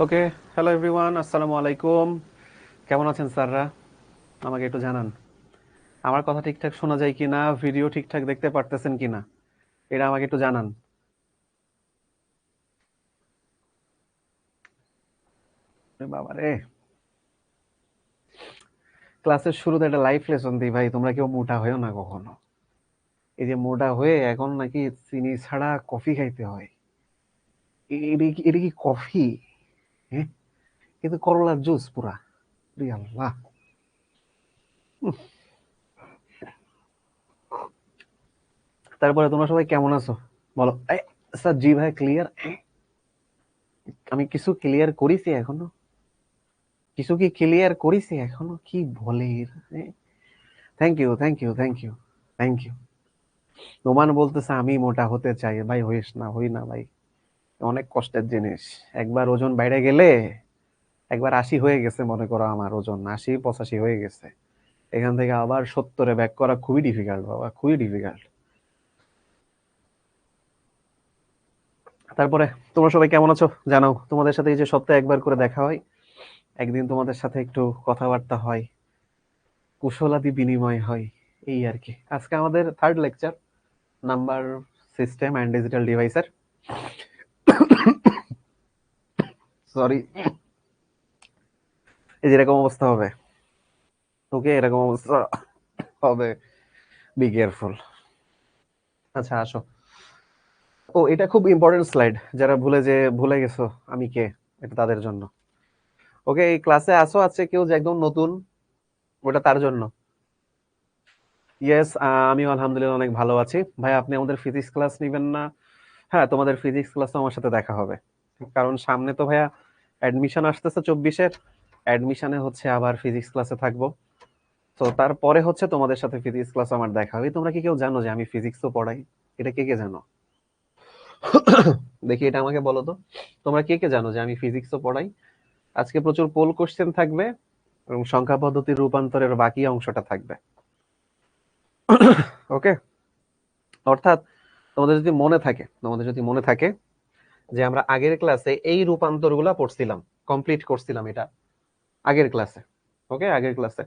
ওকে, hello everyone, আসসালামু আলাইকুম। কেমন আছেন স্যাররা? আমাকে একটু জানান। আমার কথা ঠিকঠাক শোনা যায় কিনা, ভিডিও ঠিকঠাক দেখতে পারতেছেন কিনা, এটা আমাকে একটু জানান। বাবা রে, ক্লাসের শুরুতে একটা লাইফ লেসন দিই ভাই, তোমরা কেউ মোটা হয়েও না কখনো। এই যে মোটা হয়ে এখন নাকি চিনি ছাড়া কফি খাইতে হয়। এটা কি কফি? হ্যাঁ, কিন্তু করলার জুস পুরা। রে আল্লাহ। তারপরে তোমরা সবাই কেমন আছো বলো? স্যার জি ভাই, ক্লিয়ার। আমি কিছু ক্লিয়ার করিছি এখনো? কিছু কি ক্লিয়ার করিছি এখনো? কি বলে? Thank you, thank you, thank you, thank you. Noman বলতেছে আমি মোটা হতে চাই। ভাই হইস না, হই না ভাই। অনেক কষ্টের জিনিস। একবার ওজন বাইরে গেলে, একবার ৮০ হয়ে গেছে মনে করো, আমার ওজন ৮০ ৮৫ হয়ে গেছে। এখান থেকে আবার ৭০-এ ব্যাক করা খুবই ডিফিকাল্ট বাবা, খুবই ডিফিকাল্ট। তারপরে তোমরা সবাই কেমন আছো জানাও। তোমাদের সাথে এই যে সপ্তাহে একবার করে দেখা হয়, একদিন তোমাদের সাথে একটু কথাবার্তা হয়, কুশলাদি বিনিময় হয়, এই আর কি। আজকে আমাদের third lecture, number system and digital ডিভাইসের। সরি, এই যে এরকম অবস্থা হবে। ওকে, এরকম অবস্থা হবে। Be careful. আচ্ছা, আসো। ও, এটা খুব ইম্পর্টেন্ট স্লাইড, যারা ভুলে গেছো আমি কে, এটা তাদের জন্য। ওকে, এই ক্লাসে আসো আছে কেউ যে একদম নতুন, ওটা তার জন্য। ইয়েস, আমিও আলহামদুলিল্লাহ অনেক ভালো আছি। ভাই আপনি আমাদের ফিজিক্স ক্লাস নিবেন না? হ্যাঁ, তোমাদের ফিজিক্স ক্লাসও আমার সাথে দেখা হবে। কারণ সামনে তো ভাইয়া অ্যাডমিশন আসতেছে 24-এর। অ্যাডমিশনে হচ্ছে আবার ফিজিক্স ক্লাসে থাকবো। তো তারপরে হচ্ছে তোমাদের সাথে ফিজিক্স ক্লাস আমার দেখা হবে। তোমরা কি কেউ জানো যে আমি ফিজিক্সও পড়াই? এটা কে কে জানো? দেখি, এটা আমাকে বলো তো। তোমরা কে কে জানো যে আমি ফিজিক্সও পড়াই? আজকে প্রচুর পোল কোশ্চেন থাকবে এবং সংখ্যা পদ্ধতির রূপান্তরের বাকি অংশটা থাকবে। ওকে, অর্থাৎ তোমাদের যদি মনে থাকে যে আমরা আগের ক্লাসে এই রূপান্তরগুলা পড়ছিলাম, কমপ্লিট করছিলাম এটা আগের ক্লাসে। ওকে, আগের ক্লাসে।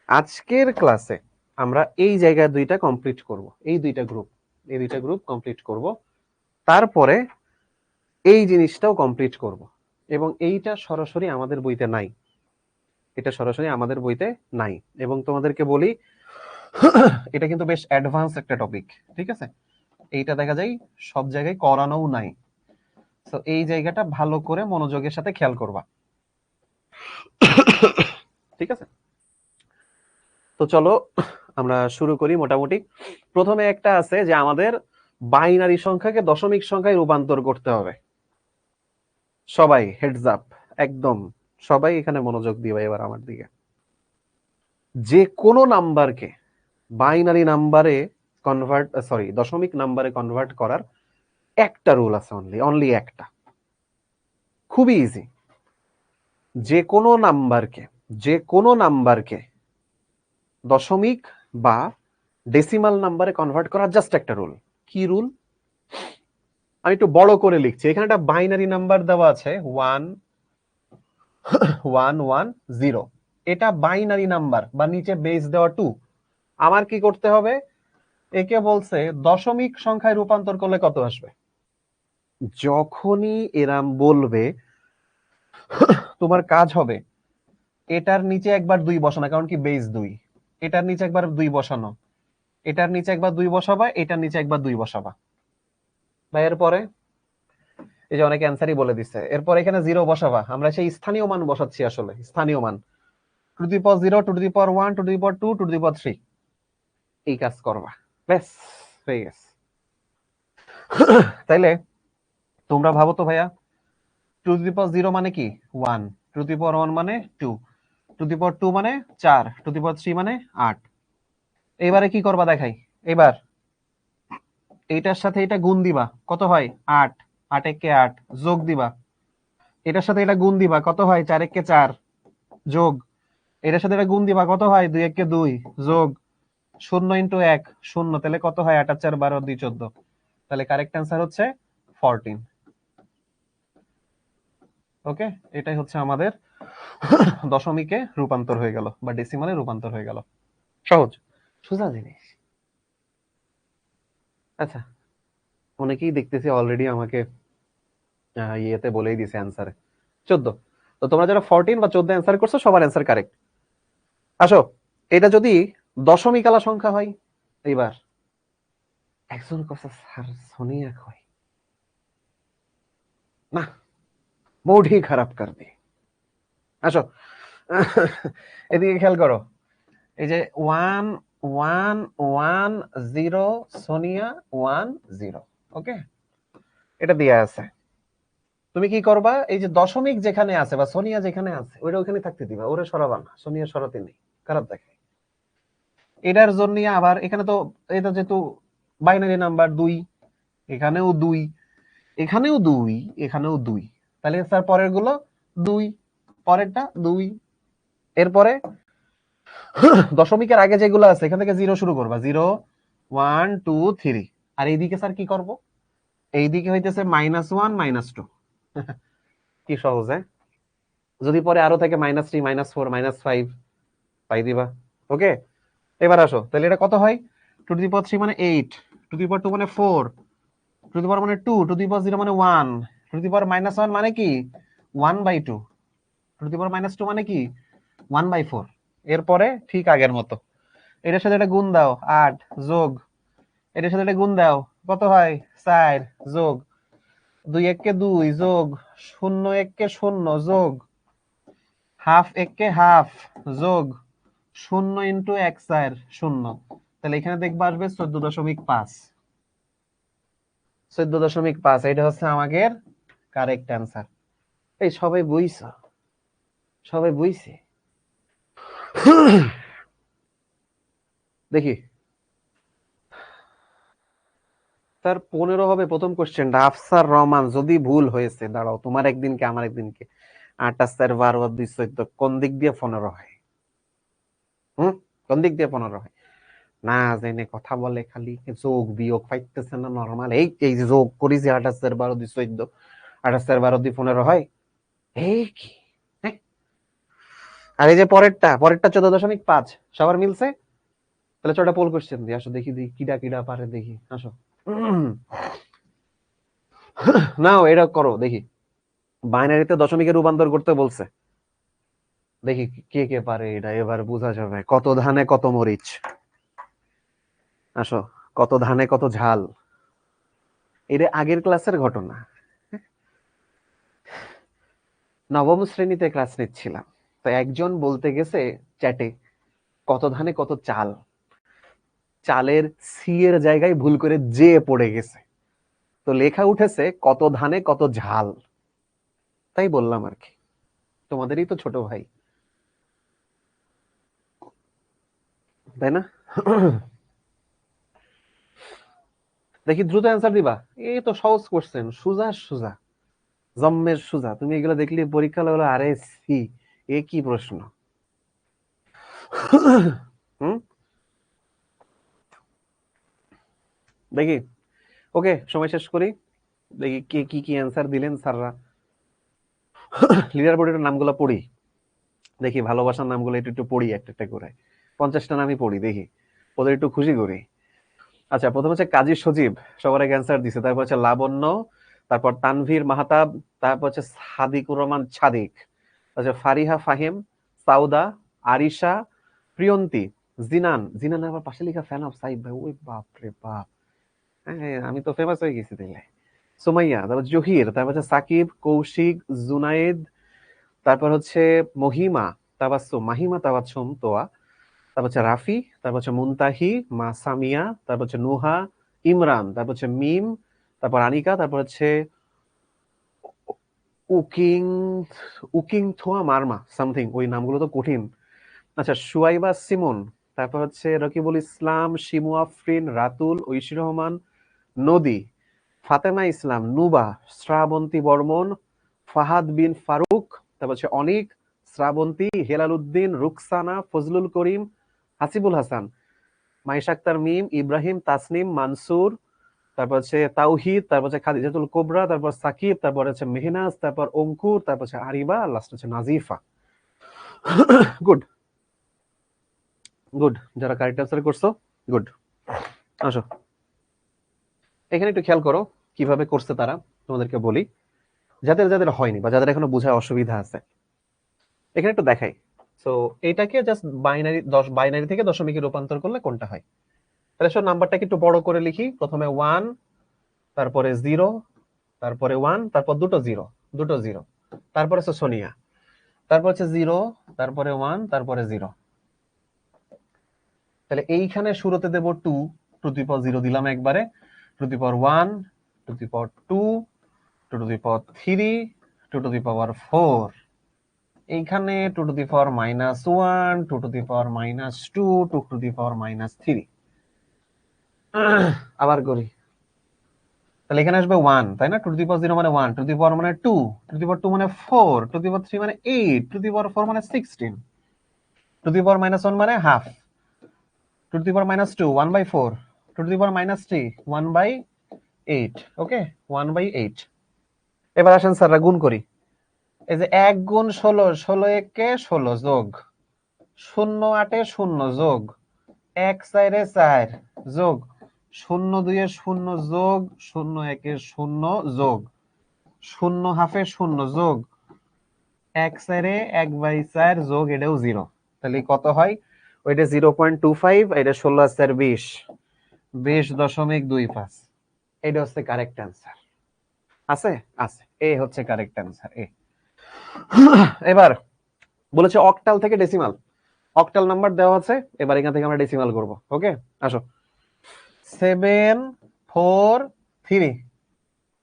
আজকের ক্লাসে আমরা এই জায়গা দুইটা কমপ্লিট করব, এই দুইটা গ্রুপ কমপ্লিট করব। তারপরে এই জিনিসটাও কমপ্লিট করব। এবং এইটা সরাসরি আমাদের বইতে নাই, এটা সরাসরি আমাদের বইতে নাই। এবং তোমাদেরকে বলি, এটা কিন্তু বেশ অ্যাডভান্স একটা টপিক। ঠিক আছে, এইটা দেখা যায় সব জায়গায় করানোও নাই। তো এই জায়গাটা ভালো করে মনোযোগের সাথে খেয়াল করবা। ঠিক আছে, তো চলো আমরা শুরু করি। মোটামুটি প্রথমে একটা আছে যে আমাদের বাইনারি সংখ্যাকে দশমিক সংখ্যায় রূপান্তর করতে হবে। সবাই হেডস আপ, একদম সবাই এখানে মনোযোগ দিবে এবার আমার দিকে। যে কোনো নাম্বারকে বাইনারি নাম্বারে দশমিক নাম্বারে কনভার্ট করার একটা রুল আছে, অনলি একটা। খুবই ইজি। যে কোনো নাম্বারকে যে কোনো নাম্বারকে দশমিক বা ডেসিমাল নাম্বারে কনভার্ট করার জাস্ট একটা রুল। কি রুল? আমি একটু বড় করে লিখছি। এখানে একটা বাইনারি নাম্বার দেওয়া আছে 1110। এটা বাইনারি নাম্বার, বা নিচে বেস দেওয়া 2। আমার কি করতে হবে? একে বলছে দশমিক সংখ্যায় রূপান্তর করলে কত আসবে। যখনই এরাম বলবে, তোমার কাজ হবে এটার নিচে একবার 2 বসানো, কারণ কি বেস 2। এটার নিচে একবার 2 বসানো, এটার নিচে একবার 2 বসাবা, এটার নিচে একবার 2 বসাবা। বা এরপরে এই যে অনেক অ্যান্সারই বলে দিচ্ছে, এরপর এখানে 0 বসাবা। আমরা সেই স্থানীয় মান বসাচ্ছি, আসলে স্থানীয় মান। Two the power 0, two the power 1, two the power 2, two the power 3। এই কাজ করবা, ব্যাস হয়ে গেছে। তাইলে তোমরা ভাবো তো ভাইয়া, টু দি পাওয়ার 0 মানে কি 1, টু দি পাওয়ার 1 মানে 2, টু দি পাওয়ার 2 মানে 4, টু দি পাওয়ার 3 মানে 8। এবারে কি করবা দেখাই। এবার এইটার সাথে এটা গুণ দিবা, কত হয় 8, 8 একে 8, যোগ দিবা। এটার সাথে এটা গুণ দিবা, কত হয় 4 একে 4, যোগ। এটার সাথে এটা গুণ দিবা, কত হয় 2 একে 2, যোগ। 0 ইন্টু 1 0, তাহলে কত হয় 8 আর 4 12, 2 14। তাহলে কারেক্ট অ্যান্সার হচ্ছে 14। ওকে, এটাই হচ্ছে আমাদের দশমিকে রূপান্তর হয়ে গেল বা ডেসিমালে রূপান্তর হয়ে গেল। সহজ সোজা জিনিস। আচ্ছা, অনেকেই দেখতেছি অলরেডি আমাকে ইয়েতে বলেই দিছে অ্যান্সারে 14। তো তোমরা যারা 14 বা 14 অ্যান্সার করছো সবার অ্যান্সার কারেক্ট। আসো, এটা যদি দশমিক আলা সংখ্যা হয়, এইবার একজন কথা স্যার সোনিয়া কয় না, মুড হি খারাপ কর দে। আসো, এদিকে খেয়াল করো, এই যে 1 1 1 0 সোনিয়া 1 0, ওকে, এটা দেয়া আছে। তুমি কি করবা, এই যে দশমিক যেখানে আছে বা সোনিয়া যেখানে আছে ওইটা ওখানে থাকতে দিবা, ওরে সরাবা না, সোনিয়া সরাতে নেই, খারাপ দেখে। এটার জন্য আবার এখানে তো এটা যেহেতু বাইনারি নাম্বার 2, এখানেও 2, এখানেও 2, এখানেও 2, তাহলে স্যার পরের গুলো 2, পরেরটা 2, এরপরে দশমিকের আগে যেগুলো আছে এখান থেকে 0 শুরু করবা, 0 1 2 3। আর এইদিকে স্যার কি করব, এইদিকে হইতেছে -1 -2। কি সহজ, হ্যাঁ? যদি পরে আরো থাকে -3 -4 -5 পাই দিবা। ওকে, এবার আসো, তাহলে এটা কত হয়, 2 টু দি পাওয়ার 3 মানে 8, 2 টু দি পাওয়ার 2 মানে 4, 2 টু দি পাওয়ার মানে 2, 2 টু দি পাওয়ার 0 মানে 1, 2 টু দি পাওয়ার -1 মানে কি 1/2, 2 টু দি পাওয়ার -2 মানে কি 1/4। এরপরে ঠিক আগের মতো এটার সাথে এটা গুণ দাও, 8 যোগ এটার সাথে এটা গুণ দাও, কত হয় 4 যোগ 2 1 কে 2 যোগ 0 1 কে 0 যোগ হাফ 1 কে হাফ যোগ 0 ইন্টু 1 4 0। তাহলে এখানে দেখবা আসবে 14.5, 14.5। এটা হচ্ছে আমাদের কারেক্ট অ্যান্সার। এই সবাই বুঝছো, সবাই বুঝছে। দেখি তার 15 হবে প্রথম কোশ্চেনটা, আফসার রহমান। যদি ভুল হয়েছে দাঁড়াও, তোমার একদিনকে আমার একদিনকে 8 আর 4 12 আর 2 14, কোন দিক দিয়ে 15 হয়? কোন দিক দিয়ে 15 হয়? না জেনে কথা বলে খালি, যোগ বিয়োগ পাইতেছে না নরমাল। এই এই যে যোগ করি যে 8 আর 4 12 2 14, 8 আর 4 12 2 15 হয়, এই কি, হ্যাঁ? আর এই যে পরেরটা 14.5 সবার মিলছে। তাহলে চটা পোল কোশ্চেন দিয়ে আসো, দেখি দেখি কিডা কিডা পারে, দেখি আসো। নাও এটা করো দেখি, বাইনারিতে দশমিকে রূপান্তর করতে বলছে, দেখি কে কে পারে এটা, এবার বোঝা যাবে কত ধানে কত মরিচ। আসো, কত ধানে কত ঝাল, এটা আগের ক্লাসের ঘটনা। নবম শ্রেণীতে ক্লাস নিচ্ছিলাম, তো একজন বলতে গেছে চ্যাটে কত ধানে কত চাল, চালের সি এর জায়গায় ভুল করে জে পড়ে গেছে, তো লেখা উঠেছে কত ধানে কত ঝাল। তাই বললাম আর কি, তোমাদেরই তো ছোট ভাই, তাই না? দেখি দ্রুত অ্যান্সার দিবা, এই তো সহজ কোশ্চেন, সুজা সুজা, জম্মের সুজা। তুমি এগুলো দেখলে পরীক্ষা হলো, আরে সি, এ কি প্রশ্ন। হুম, দেখি। ওকে, সময় শেষ করি, দেখি কে কি কি অ্যান্সার দিলেন স্যাররা। লিডার বোর্ডের নামগুলো পড়ি, দেখি ভালোবাসার নামগুলো একটু একটু পড়ি একটা একটা করে, 50টা নামই পড়ি, দেখি ওদের একটু খুশি করি। আচ্ছা, প্রথম হচ্ছে কাজী সজীব, সবার আগে অ্যান্সার দিছে। তারপর হচ্ছে লাবণ্য, তারপর তানভীর মাহতাব, তারপর হচ্ছে সাদিকুর রহমান সাদিক, আচ্ছা ফারিহা ফাহিম, সাউদা, আরিশা, প্রিয়ন্তী, জিনান। জিনান আবার পাশে লেখা ফ্যান অফ সাইব ভাই, ওই বাপ রে বাপ, হ্যাঁ আমি তো ফেমাস হয়ে গেছি তাইলে। সুমাইয়া, তারপর জহির, তারপর হচ্ছে সাকিব, কৌশিক, জুনায়েদ, তারপর হচ্ছে মহিমা তাবাসসুম, মাহিমা তাবাসসুম তোয়া, তারপর হচ্ছে রাফি, তারপর হচ্ছে মুনতাহি, মা সামিয়া, তারপর হচ্ছে নুহা, ইমরান, তারপর হচ্ছে মিম, তারপর আনিকা, তারপর হচ্ছে উকিং, উকিং থোয়া মারমা সামথিং, ওই নামগুলো তো কঠিন। আচ্ছা, সুয়াইবা সিমন, তারপর হচ্ছে রকিবুল ইসলাম, শিমু আফরিন, রাতুল, ঐশী রহমান, নদী, ফাতেমা ইসলাম, নুবা, শ্রাবন্তী বর্মন, ফাহাদ বিন ফারুক, তারপর হচ্ছে অনিক, শ্রাবন্তী, হেলাল উদ্দিন, রুকসানা, ফজলুল করিম, হাসিবুল হাসান, মাইশা আক্তার মিম, ইব্রাহিম, তাসনিম, মানসুর, তারপর হচ্ছে তাওহিদ, তারপর হচ্ছে খাদিজাতুল কোবরা, তারপর সাকিব, তারপর হচ্ছে মেহনাজ, তারপর অঙ্কুর, তারপর হচ্ছে আরিবা, লাস্ট হচ্ছে নাজিফা। গুড গুড, যারা কারেক্ট আনসার করছো গুড। আসো, এখানে একটু খেয়াল করো কিভাবে করছে তারা, তোমাদেরকে বলি, যাদের যাদের হয়নি বা যাদের এখনো বোঝায় অসুবিধা আছে, এখানে একটু দেখাই। সো এইটাকে জাস্ট বাইনারি, বাইনারি থেকে দশমিকে রূপান্তর করলে কোনটা হয়। তাহলে সব নাম্বারটাকে একটু বড় করে লিখি। প্রথমে 1, তারপরে 0, তারপরে 1, তারপর দুটো জিরো, দুটো জিরো, তারপর হচ্ছে সোনিয়া, তারপর হচ্ছে 0, তারপরে 1, তারপরে 0। তাহলে এইখানে শুরুতে দেব 2 টু দি পাওয়ার 0 দিলাম একবারে, two the power 1, two the power 2, two the power 3, two the power 4। এইখানে two the power -1, two the power -2, two the power -3। আবার করি, তাহলে এখানে আসবে 1, তাই না? টু দি পাওয়ার 0 মানে 1, টু দি পাওয়ার মানে 2, টু দি পাওয়ার 2 মানে 4, টু দি পাওয়ার 3 মানে 8, টু দি পাওয়ার 4 মানে 16, টু দি পাওয়ার -1 মানে half, two the power -2 1/4, two the power -3 1/8। Okay, 1/8। এবার আসেন স্যাররা গুণ করি। এই যে 1 গুণ 16, 16 একে 16 যোগ 0 8 0 যোগ 1 4 4 যোগ 0 2 0 যোগ 0 1 0 যোগ 0 হাফে 0 যোগ 1 4 1/4 যোগ এটাও 0। তাহলে কত হয়? ওইটা 0.25, এটা 16 4 20, 20.25। এটা হচ্ছে কারেক্ট অ্যান্সার। আছে আছে, এ হচ্ছে কারেক্ট অ্যান্সার, এ। এবার বলেছে অক্টাল থেকে ডেসিমাল, অক্টাল নাম্বার দেওয়া আছে, এবার এখান থেকে আমরা ডেসিমাল করব। ওকে, আসো। 7 4 3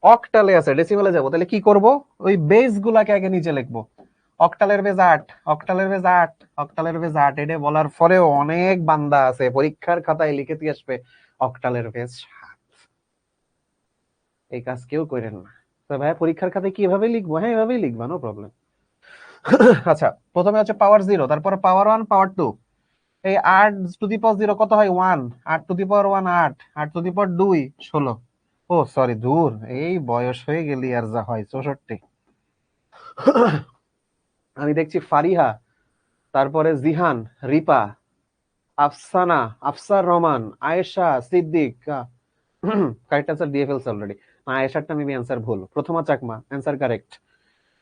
অক্টালে আছে, ডেসিমালে যাব, তাহলে কি করব? ওই বেস গুলাকে আগে নিচে লিখবো। অক্টালের বেজ 8, অক্টালের বেজ 8, অক্টালের বেজ 8। এটা বলার পরেও অনেক বান্দা আছে পরীক্ষার খাতায় লিখে দিয়ে আসবে অক্টালের বেজ 7। এই কাজ কেউ করেন না। তো ভাই পরীক্ষার খাতায় কিভাবে লিখবো? হ্যাঁ, এভাবেই লিখবা, নো প্রবলেম। আচ্ছা, প্রথমে হচ্ছে পাওয়ার 0, তারপরে পাওয়ার 1, পাওয়ার 2। এই 8 টু দি পাওয়ার 0 কত হয়? 1। 8 to the power 1 8, 8 to the power 2 16। ও সরি, দূর, এই বয়স হয়ে গেলি আর যা হয় 64। আমি দেখছি ফারিহা, তারপরে জিহান, রিপা, আফসানা, আফসার রহমান, আয়েশা, সিদ্দিক কারেক্ট অ্যান্সার দিয়ে ফেলছে অলরেডি। আয়েশারটা মেবি অ্যান্সার ভুল, প্রথমা চাকমা অ্যান্সার কারেক্ট।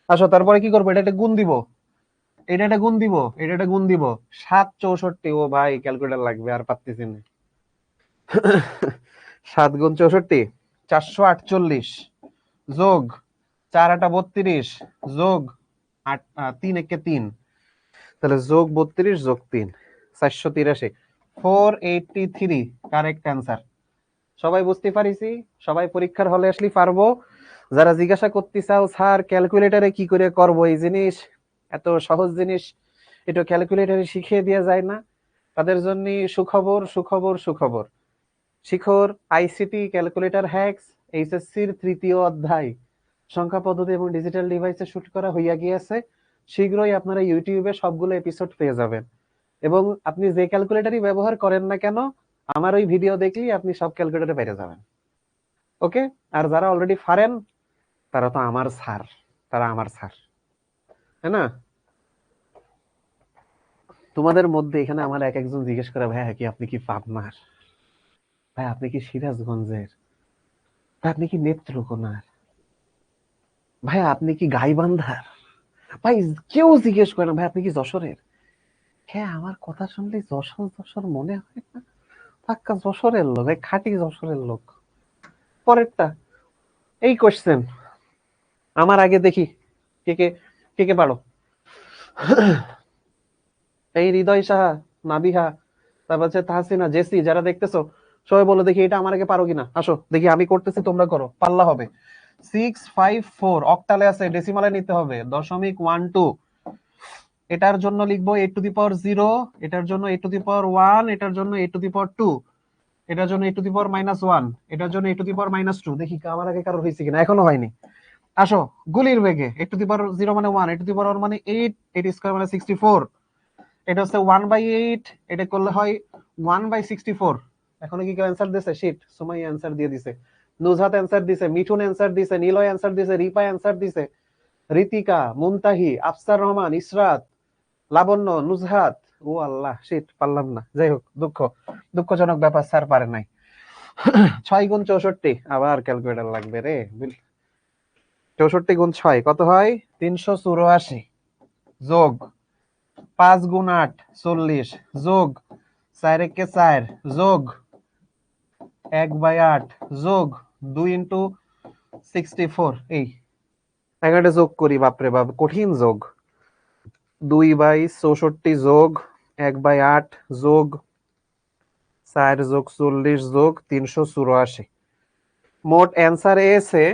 আসো, তারপরে কি করবো? এটা একটা গুণ দিব, এটা একটা গুণ দিব, এটা একটা গুণ দিব। 7 64। ও ভাই, ক্যালকুলেটর লাগবে, আর পারতেছি না। 7 গুণ 64 448 যোগ 4 8 32 যোগ 8 3 1 3, তাহলে যোগ 32 যোগ 3 483, 483 কারেক্ট অ্যান্সার। সবাই বুঝতে পারিছি? সবাই পরীক্ষার হলে আসলে পারবো? যারা জিজ্ঞাসা করতে চাও স্যার ক্যালকুলেটরে কি করে করবো এই জিনিস, এত সহজ জিনিস এটা ক্যালকুলেটরে শিখিয়ে দেওয়া যায় না, তাদের জন্য সুখবর সুখবর সুখবর। শিখর আইসিটি ক্যালকুলেটর হ্যাকস এইচএসসির 3য় অধ্যায় সংখ্যা পদ্ধতি এবং ডিজিটাল ডিভাইসে শুট করা হইয়া গিয়েছে। শীঘ্রই আপনারা ইউটিউবে সবগুলো এপিসোড পেয়ে যাবেন, এবং আপনি যে ক্যালকুলেটরই ব্যবহার করেন না কেন, আমার ওই ভিডিও দেখলেই আপনি সব ক্যালকুলেটরে পেয়ে যাবেন। ওকে, আর যারা অলরেডি পারেন তারা তো আমার স্যার, তারা আমার স্যার, তাই না? তোমাদের মধ্যে এখানে আমার এক একজন জিজ্ঞেস করে, ভাই কি আপনি কি পাবনার, ভাই আপনি কি সিরাজগঞ্জের, ভাই আপনি কি নেত্রকোনার, ভাই আপনি কি গাইবান্ধার, ভাই কেউ জিজ্ঞেস করে না ভাই আপনি কি যশোরের। হ্যাঁ, আমার কথা শুনলে যশোর যশোর মনে হয় না, পাক্কা যশোরের লোক, ভাই খাঁটি যশোরের লোক। পরেরটা এই কোশ্চেন, আমার আগে দেখি কে কে কে কে পারো। এই হৃদয় সাহা, নাবিহা, তারপর হচ্ছে তাহসিনা, জেসি, যারা দেখতেছো সবাই বলো দেখি এটা আমার আগে পারো কিনা। আসো দেখি, আমি করতেছি তোমরা করো, পাল্লা হবে। 654 অক্টালে আছে, ডেসিমালে নিতে হবে 0.12। এটার জন্য লিখবো 8 টু দি পাওয়ার 0, এটার জন্য 8 টু দি পাওয়ার 1, এটার জন্য 8 টু দি পাওয়ার 2, এটার জন্য 8 টু দি পাওয়ার -1, এটার জন্য 8 টু দি পাওয়ার -2। দেখি আমার আগে কারোর হয়েছে কিনা, এখনো হয়নি। আসো গুলির বেগে, 8 টু দি পাওয়ার 0 মানে 1, 8 টু দি পাওয়ার 1 মানে 8, 8 স্কয়ার মানে 64, এটা হচ্ছে 1/8, এটা করলে হয় 1/64। এখনো কি কেউ অ্যান্সার দিয়েছে? শিট, সময় অ্যান্সার দিয়ে দিছে। নুজহাত অ্যান্সার দিছে, মিঠুন অ্যান্সার দিছে, নিলয় অ্যান্সার দিছে, রিপা অ্যান্সার দিছে, ঋতিকা, মুনতাহি, আফসার রহমান, ইসরাত, লাবণ্য, নুজহাত। ও আল্লাহ, শিট, পারলাম না। যাই হোক, দুঃখজনক ব্যাপার, স্যার পারে নাই। 6 গুণ 64, আবার ক্যালকুলেটর লাগবে রে। 64 গুণ 6 কত হয়? 384 যোগ 5 গুণ 8 40 যোগ 4 যোগ 1/8 যোগ 2 × 64। এই এখানে যোগ করি, বাপরে বাপ, কঠিন যোগ। 2/64 যোগ 1/8 যোগ 4 যোগ 40 যোগ 384। মোট অ্যান্সার এসে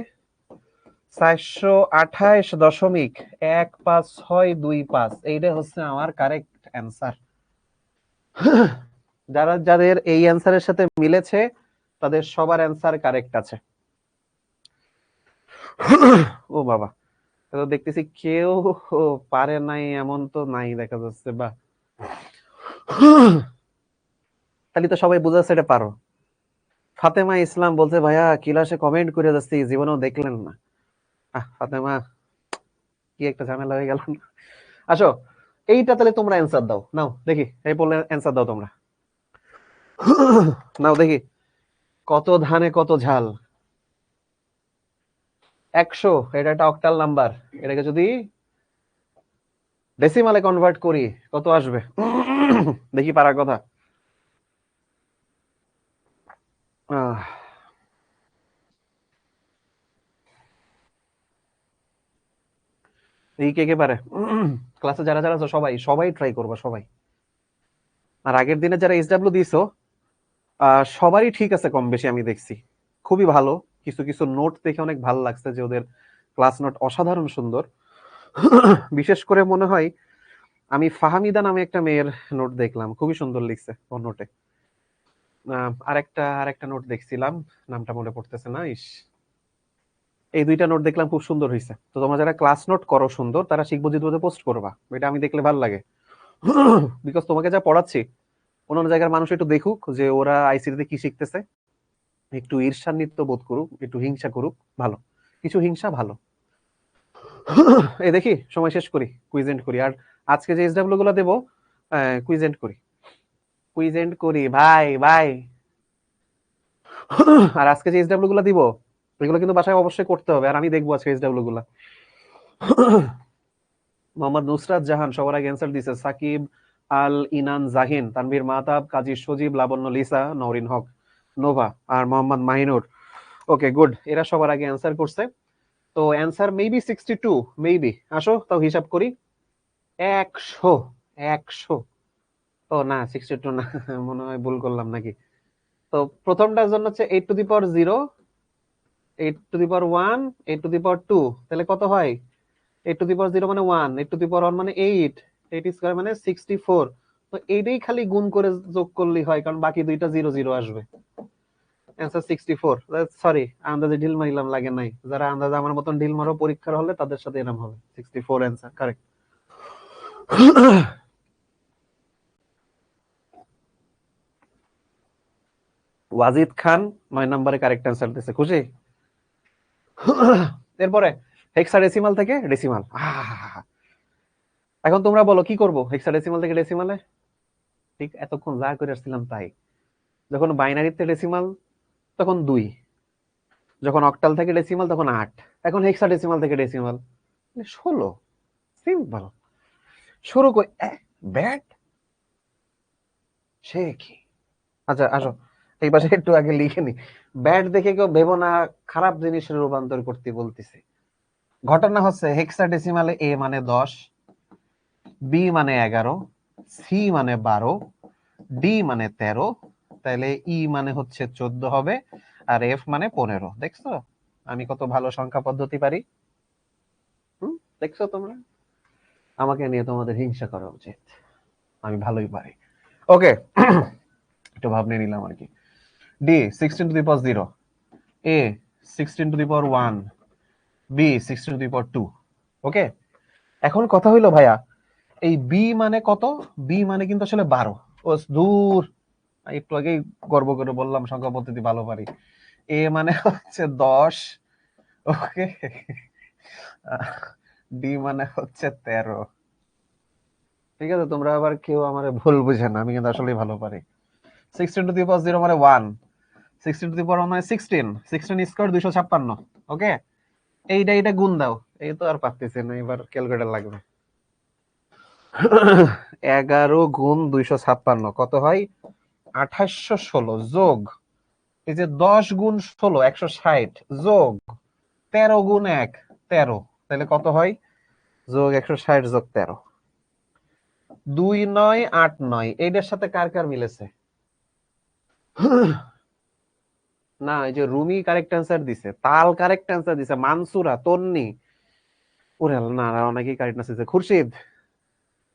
428.15625। এইটা হচ্ছে আমার কারেক্ট অ্যান্সার। যাদের এই অ্যান্সারের সাথে মিলেছে তাদের সবার অ্যান্সার কারেক্ট আছে। ও বাবা, তো দেখতেছি কেউ পারে নাই এমন তো নাই দেখা যাচ্ছে। বা তাহলে তো সবাই বুঝাচ্ছে এটা পারো। ফাতেমা ইসলাম বলছে, ভাইয়া ক্লাসে কমেন্ট করে যাচ্ছি, জীবনেও দেখলেন না। ফাতেমা, কি একটা ঝামেলা হয়ে গেল। আসো, এইটা তাহলে তোমরা অ্যান্সার দাও, নাও দেখি। এই বললে অ্যান্সার দাও তোমরা, নাও দেখি। কত ধানে কত ঝাল? 100, এটা একটা অক্টাল নাম্বার। এটাকে যদি ডেসিমালে কনভার্ট করি কত আসবে? দেখি পারার কথা। এই কে পারে? ক্লাসে যারা যারা আছো সবাই সবাই ট্রাই করবা, সবাই। আর আগের দিনে যারা এসডব্লিউ দিছো সবারই ঠিক আছে কম বেশি, আমি দেখছি খুবই ভালো। কিছু কিছু নোট দেখে অনেক ভালো লাগছে যে ওদের ক্লাস নোট অসাধারণ সুন্দর। বিশেষ করে মনে হয় আমি ফাহামিদা নামে একটা মেয়ের নোট দেখলাম, খুবই সুন্দর লিখছে ওর নোটে। আরেকটা নোট দেখছিলাম, নামটা মনে পড়তেছে না। এই দুইটা নোট দেখলাম, খুব সুন্দর হয়েছে। তো তোমরা যারা ক্লাস নোট করো সুন্দর, তারা শিখবো জিতবোতে পোস্ট করবা, এটা আমি দেখলে ভালো লাগে। বিকজ তোমাকে যা পড়াচ্ছি অন্যান্য জায়গার মানুষ একটু দেখুক যে ওরা আইসিটিতে কি শিখতেছে, একটু ঈর্ষান্বিত বোধ করুক, একটু হিংসা করুক, ভালো কিছু হিংসা ভালো। এই দেখি সময় শেষ করি, কুইজেন্ট করি। আর আজকে যে এসডব্লিউ গুলো দেবো কুইজেন্ট করি ভাই ভাই। আর আজকে যে এসডব্লিউ গুলো দিব এগুলো কিন্তু বাসায় অবশ্যই করতে হবে, আর আমি দেখবো আজকে এসডব্লিউ গুলা। মোহাম্মদ নুসরাত জাহান সবার আগে অ্যান্সার দিছে, সাকিব আল ইনান জাহিন, তানভীর মাহতাব, কাজী সজীব, লাবণ্য লিসা, নওরিন হক, নোভা আর মোহাম্মদ মাহিনুর। ওকে গুড, এরা সবার আগে অ্যান্সার করছে। তো অ্যান্সার মেবি 62, মেবি। আসো তাও হিসাব করি। 100 ও না, 62 না, মনে হয় ভুল করলাম নাকি। তো প্রথমটার জন্য হচ্ছে 8 to the power 0, 8 to the power 1, 8 to the power 2, তাহলে কত হয়? 8 to the power 0 মানে 1, 8 to the power 1 মানে 8, 8 স্কয়ার মানে 64। তো এইটাই খালি গুণ করে যোগ করলেই হয়, কারণ বাকি দুইটা 0 0 আসবে। অ্যান্সার 64। সরি, আন্দাজে ঢিল মারিলাম, লাগে নাই। যারা আন্দাজে আমার মতন ঢিল মারো পরীক্ষার হলে তাদের সাথে এরকম হবে। 64 অ্যান্সার কারেক্ট। ওয়াজিদ খান 9 নম্বরে কারেক্ট অ্যান্সার দিয়েছে, খুশি। এরপরে হেক্সাডেসিমাল থেকে ডেসিমাল। এখন তোমরা বলো কি করব হেক্সাডেসিমাল থেকে ডেসিমালে? ঠিক এতক্ষণ যা করে আসছিলাম তাই। যখন বাইনারিতে ডেসিমাল তখন 2, যখন অক্টাল থেকে ডেসিমাল তখন 8, এখন হেক্সাডেসিমাল থেকে ডেসিমাল 16। সিম্পল। শুরু করি। ব্যাট সে কি? আচ্ছা আসো, এই পাশে একটু আগে লিখে নি। ব্যাট দেখে কেউ ভেবো না খারাপ জিনিসের রূপান্তর করতে বলতেছে। ঘটনা হচ্ছে হেক্সাডেসিমালে এ মানে 10, বি মানে 11, সি মানে 12, ডি মানে 13, তাহলে ই মানে হচ্ছে 14 হবে, আর এফ মানে 15। দেখছো আমি কত ভালো সংখ্যা পদ্ধতি পারি? দেখছো তোমরা? আমাকে নিয়ে তোমাদের হিংসা করা উচিত, আমি ভালোই পারি। ওকে, একটু ভাবনে নিলাম আর কি। D 16 to the power 0, A 16 to the power 1, B 16 to the power 2। Okay, এখন কথা হইলো ভাইয়া এই বি মানে কত? বি মানে কিন্তু আসলে 12। ও দূর, একটু আগেই গর্ব করে বললাম সংখ্যা পদ্ধতি ভালো পারি। এ মানে হচ্ছে 10, ওকে, ডি মানে হচ্ছে 13। ঠিক আছে, তোমরা আবার কেউ আমার ভুল বুঝে না, আমি কিন্তু আসলেই ভালো পারি। 16 টু দি পাওয়ার 0 মানে 1, 16 টু দি পাওয়ার 1 মানে 16, 16 স্কয়ার 256। ওকে, এইটা গুণ দাও। এই তো আর পারতেছি না, এবার ক্যালকুলেটর লাগবে। 11 গুণ 256 কত হয়? 2816 যোগ এই যে 10 গুণ 16 160 যোগ 13 গুণ 1 13, তাহলে কত হয়? যোগ 160 যোগ 13, 2989। এইটার সাথে কার কার মিলেছে? না, এই যে রুমি কারেক্ট অ্যান্সার দিছে, তাল কারেক্ট অ্যান্সার দিছে, মানসুরা, তন্নি, ওরে আল্লাহ, না অনেকেই কারেক্ট অ্যান্সার দিছে, খুরশিদ,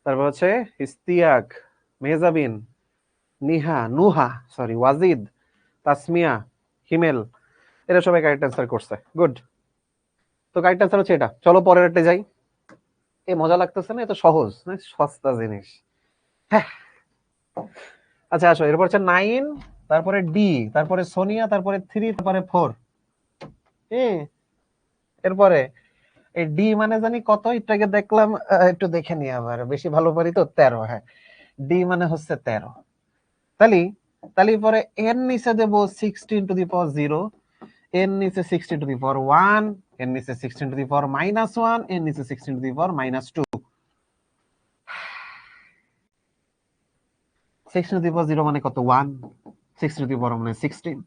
তারপর হচ্ছে ইস্তিয়াক, মেহজাবিন, নিহা, নুহা, সরি, ওয়াজিদ, তাসমিয়া, হিমেল, এরা সবাই কারেক্ট অ্যান্সার করছে। গুড। তো কারেক্ট অ্যান্সার হচ্ছে এটা। চলো পরের একটা যাই। এ মজা লাগতেছে না? এত সহজ, সস্তা জিনিস। হ্যাঁ, আচ্ছা আসো, এরপর হচ্ছে 9, তারপরে ডি, তারপরে সোনিয়া, তারপরে 3, তারপরে 4। এরপরে এই ডি মানে জানি কত, এটাকে দেখলাম, একটু দেখে নি, আবার বেশি ভালো পারি তো, 13। হ্যাঁ, ডি মানে হচ্ছে 13। তাহলে তাহলে পরে এর নিচে দেব 16 টু দি পাওয়ার 0, এর নিচে 16 টু দি পাওয়ার 1, এর নিচে 16 টু দি পাওয়ার -1, এর নিচে 16 two the power -2। 16 two the power 0 মানে কত? 1। 16 টু দি পাওয়ার মানে 16,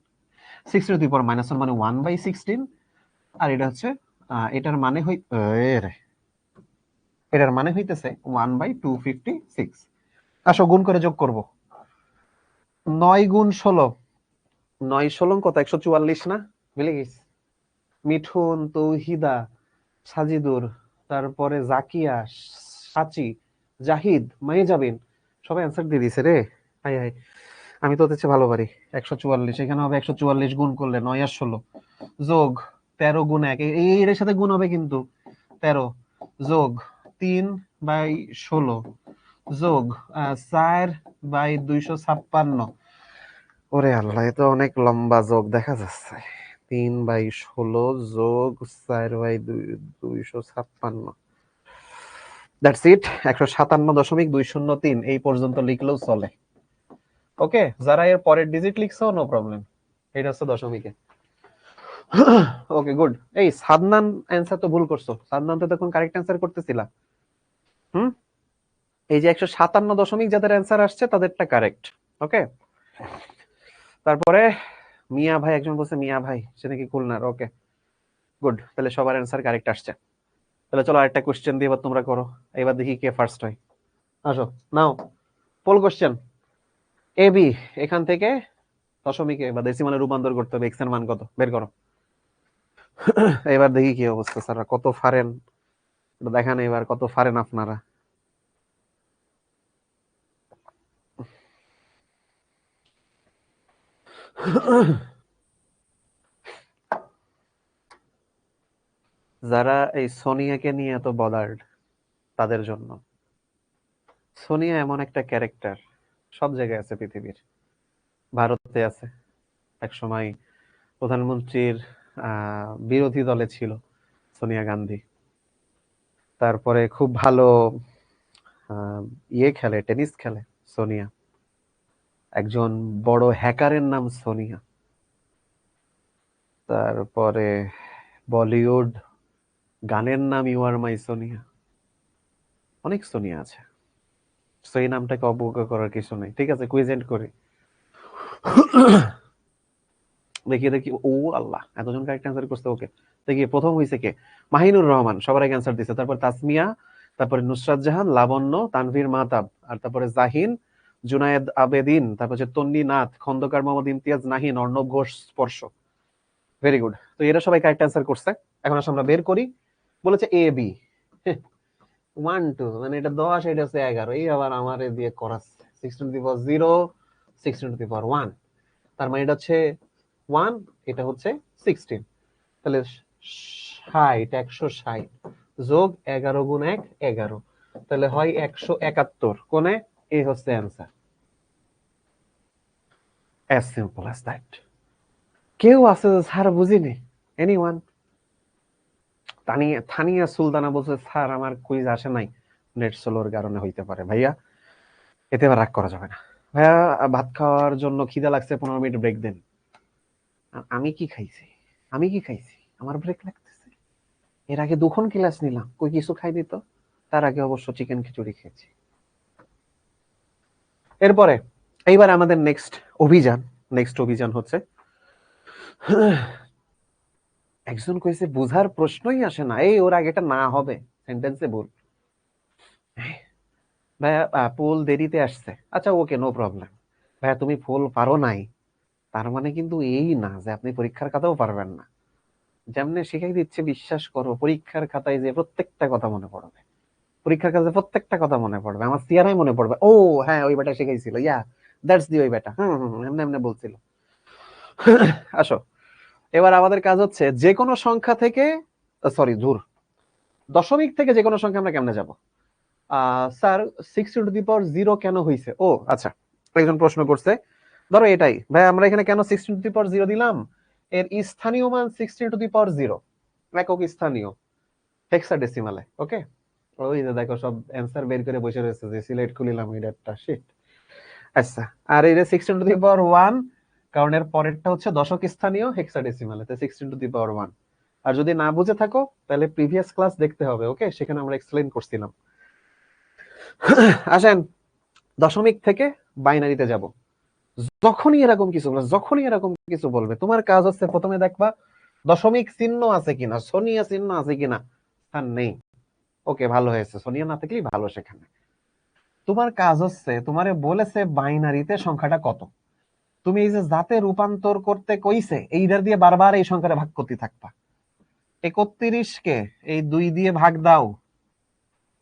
16 টু দি পাওয়ার -1 মানে 1/16। আর এটা হচ্ছে এটার মানে এটার মানে হইতেছে 1/256। আসো গুণ করে যোগ করব। 9 গুণ 16, 9 16 কত? 144 না? মিলে গেছে। মিঠুন, তৌহিদা, সাজিদুর, তারপরে জাকিয়া, সাচি, জাহিদ, মাইজাবিন, সবাই অ্যান্সার দিয়ে দিছে রে। হাই হাই, আমি তো হচ্ছে ভালো পারি। 144, এখানে হবে 144 গুণ করলে 9 আর 16 যোগ 13 গুণ 1, এর সাথে গুণ হবে কিন্তু, 13 যোগ 3/16 যোগ 4/256। ওরে আল্লাহ, এ তো অনেক লম্বা যোগ দেখা যাচ্ছে। 3/16 যোগ 4/256, দ্যাটস ইট। 157.203 এই পর্যন্ত লিখলেও চলে। ওকে, যারা এর পরের ডিজিট লিখছো নো প্রবলেম, এটা হচ্ছে দশমিকে। Okay good. এই সাদনান অ্যান্সার তো ভুল করছো, সাদনান তো তখন কারেক্ট অ্যান্সার করতেছিলা। হুম, এই যে 157 যাদের অ্যান্সার আসছে তাদেরটা কারেক্ট। ওকে, তারপরে মিয়া ভাই, একজন বলছে মিয়া ভাই, সে নাকি খুলনার। ওকে গুড, তাহলে সবার অ্যান্সার কারেক্ট আসছে। তাহলে চলো আরেকটা কোশ্চেন দিয়ে এবার তোমরা করো, এবার দেখি কে ফার্স্ট হয়। আসো, নাও পোল কোশ্চেন। এ বি, এখান থেকে দশমিকে বা ডেসিমালে রূপান্তর করতে হবে, এক্স এর মান কত বের করো। এবার দেখি কি অবস্থা, স্যার কত ফারেন দেখান, এবার কত ফারেন আপনারা। যারা এই সোনিয়াকে নিয়ে এত বদার্ড, তাদের জন্য। সোনিয়া এমন একটা ক্যারেক্টার, সব জায়গায় আছে পৃথিবীর। ভারতে আছে, একসময় প্রধানমন্ত্রীর বিরোধী দলে ছিল সোনিয়া গান্ধী। তারপরে খুব ভালো খেলে, টেনিস খেলে সোনিয়া। একজন বড় হ্যাকারের নাম সোনিয়া। তারপরে বলিউড গানের নাম ইউ আর মাই সোনিয়া। অনেক সোনিয়া আছে, সেই নামটাকে অবজ্ঞা করার কিছু নেই। ঠিক আছে, কুইজ এন্ড করি। দেখি দেখি, ও আল্লাহ, এতজন কারেক্ট অ্যান্সার করছে। ওকে, দেখি প্রথম হইছে কে? মাহিনুর রহমান, সবার আগে অ্যান্সার দিছে। তারপর তাসমিয়া, তারপরে নুসরাত জাহান, লাবণ্য, তানভীর মাহতাব, আর তারপরে জাহিন, জুনায়েদ আবেদিন, তারপর হচ্ছে তন্নি নাথ, খন্দকার মোহাম্মদ ইমতিয়াজ নাহিন, অর্ণব ঘোষ, স্পর্শ। Very good. তো এরা সবাই কারেক্ট অ্যান্সার করছে। এখন আসলে আমরা বের করি। বলেছে এ বি 1 2, মানে এটা 10, এটা হচ্ছে 11, এই আবার আমার দিয়ে করাচ্ছে। 16 two the power 0, 16 two the power 1, তার মানে এটা হচ্ছে 1, এটা হচ্ছে 16। তাহলে 160 যোগ 11 গুণ 1 11, তাহলে হয় 171 কোণে। এ হচ্ছে answer, as simple as that. কেউ আছে যে স্যার বুঝিনি? এনিওয়ান? থানিয়া সুলতানা বলছে স্যার আমার কুইজ আসে নাই, নেট স্লোর কারণে হইতে পারে। ভাইয়া এতে আবার রাগ করা যাবে না। ভাইয়া ভাত খাওয়ার জন্য খিদা লাগছে, 15 মিনিট ব্রেক দেন। আমি কি খাইছি? আমার ব্রেক লাগতেছে? এর আগে 2খন ক্লাস নিলাম, কই কিছু খাই দিত। তার আগে অবশ্য চিকেন খিচুড়ি খেয়েছি। এরপরে এইবার আমাদের নেক্সট অভিযান হচ্ছে, একজন কইছে বুঝার প্রশ্নই আসে না, এই ওর আগে এটা না হবে, সেন্টেন্সে ভুল। ভাইয়া ফুল দেরিতে আসছে, আচ্ছা ওকে নো প্রবলেম। ভাইয়া তুমি ফুল পারো নাই, তার মানে কিন্তু এই না যে আপনি পরীক্ষার খাতাও পারবেন না। যেমনে শিখাই দিচ্ছে বিশ্বাস করো, পরীক্ষার খাতায় যে প্রত্যেকটা কথা মনে পড়বে, পরীক্ষার কাছে প্রত্যেকটা কথা মনে পড়বে, আমার সিয়ারাই মনে পড়বে। ও হ্যাঁ, ওই বেটা শিখাইছিল, ইয়া দ্যাটস দি ওই বেটা, এমনি এমনি বলছিল। আসো, এবার আমাদের কাজ হচ্ছে যে কোনো সংখ্যা থেকে, সরি ধুর, দশমিক থেকে যে কোনো সংখ্যা আমরা কেমনে যাব? স্যার 6 টু দি পাওয়ার 0 কেন হইছে? ও আচ্ছা, একজন প্রশ্ন করছে, ধরো এটাই ভাই, আমরা এখানে কেন 16 টু দি পাওয়ার 0 দিলাম? এর স্থানীয় মান 16 টু দি পাওয়ার 0, একক স্থানীয়, হেক্সাডেসিমালে। ওকে, ওই যে দেখো সব অ্যান্সার বের করে বসে রয়েছে, যে সিলেক্ট খুলিলাম এটা একটা শিট। আচ্ছা, আর এই যে 16 টু দি পাওয়ার 1, কারণ এর পরেরটা হচ্ছে দশক স্থানীয়, হেক্সাডেসিমালে, তো 16 টু দি পাওয়ার 1। আর যদি না বুঝে থাকো তাহলে প্রিভিয়াস ক্লাস দেখতে হবে, ওকে, সেখানে আমরা এক্সপ্লেইন করছিলাম। আসেন দশমিক থেকে বাইনারিতে যাব। যখনই এরকম কিছু বলবে, তোমার কাজ হচ্ছে প্রথমে দেখবা দশমিক চিহ্ন আছে কিনা, সোনিয়া চিহ্ন আছে কিনা। আর নেই, ওকে ভালো হয়েছে, সোনিয়া না থাকলেই ভালো। সেখানে তোমার কাজ হচ্ছে, তোমারে বলেছে বাইনারিতে সংখ্যাটা কত, তুমি এই যে যাতে রূপান্তর করতে কইছে এইটার দিয়ে বারবার এই সংখ্যাটা ভাগ করতে থাকবা। 31কে এই 2 দিয়ে ভাগ দাও,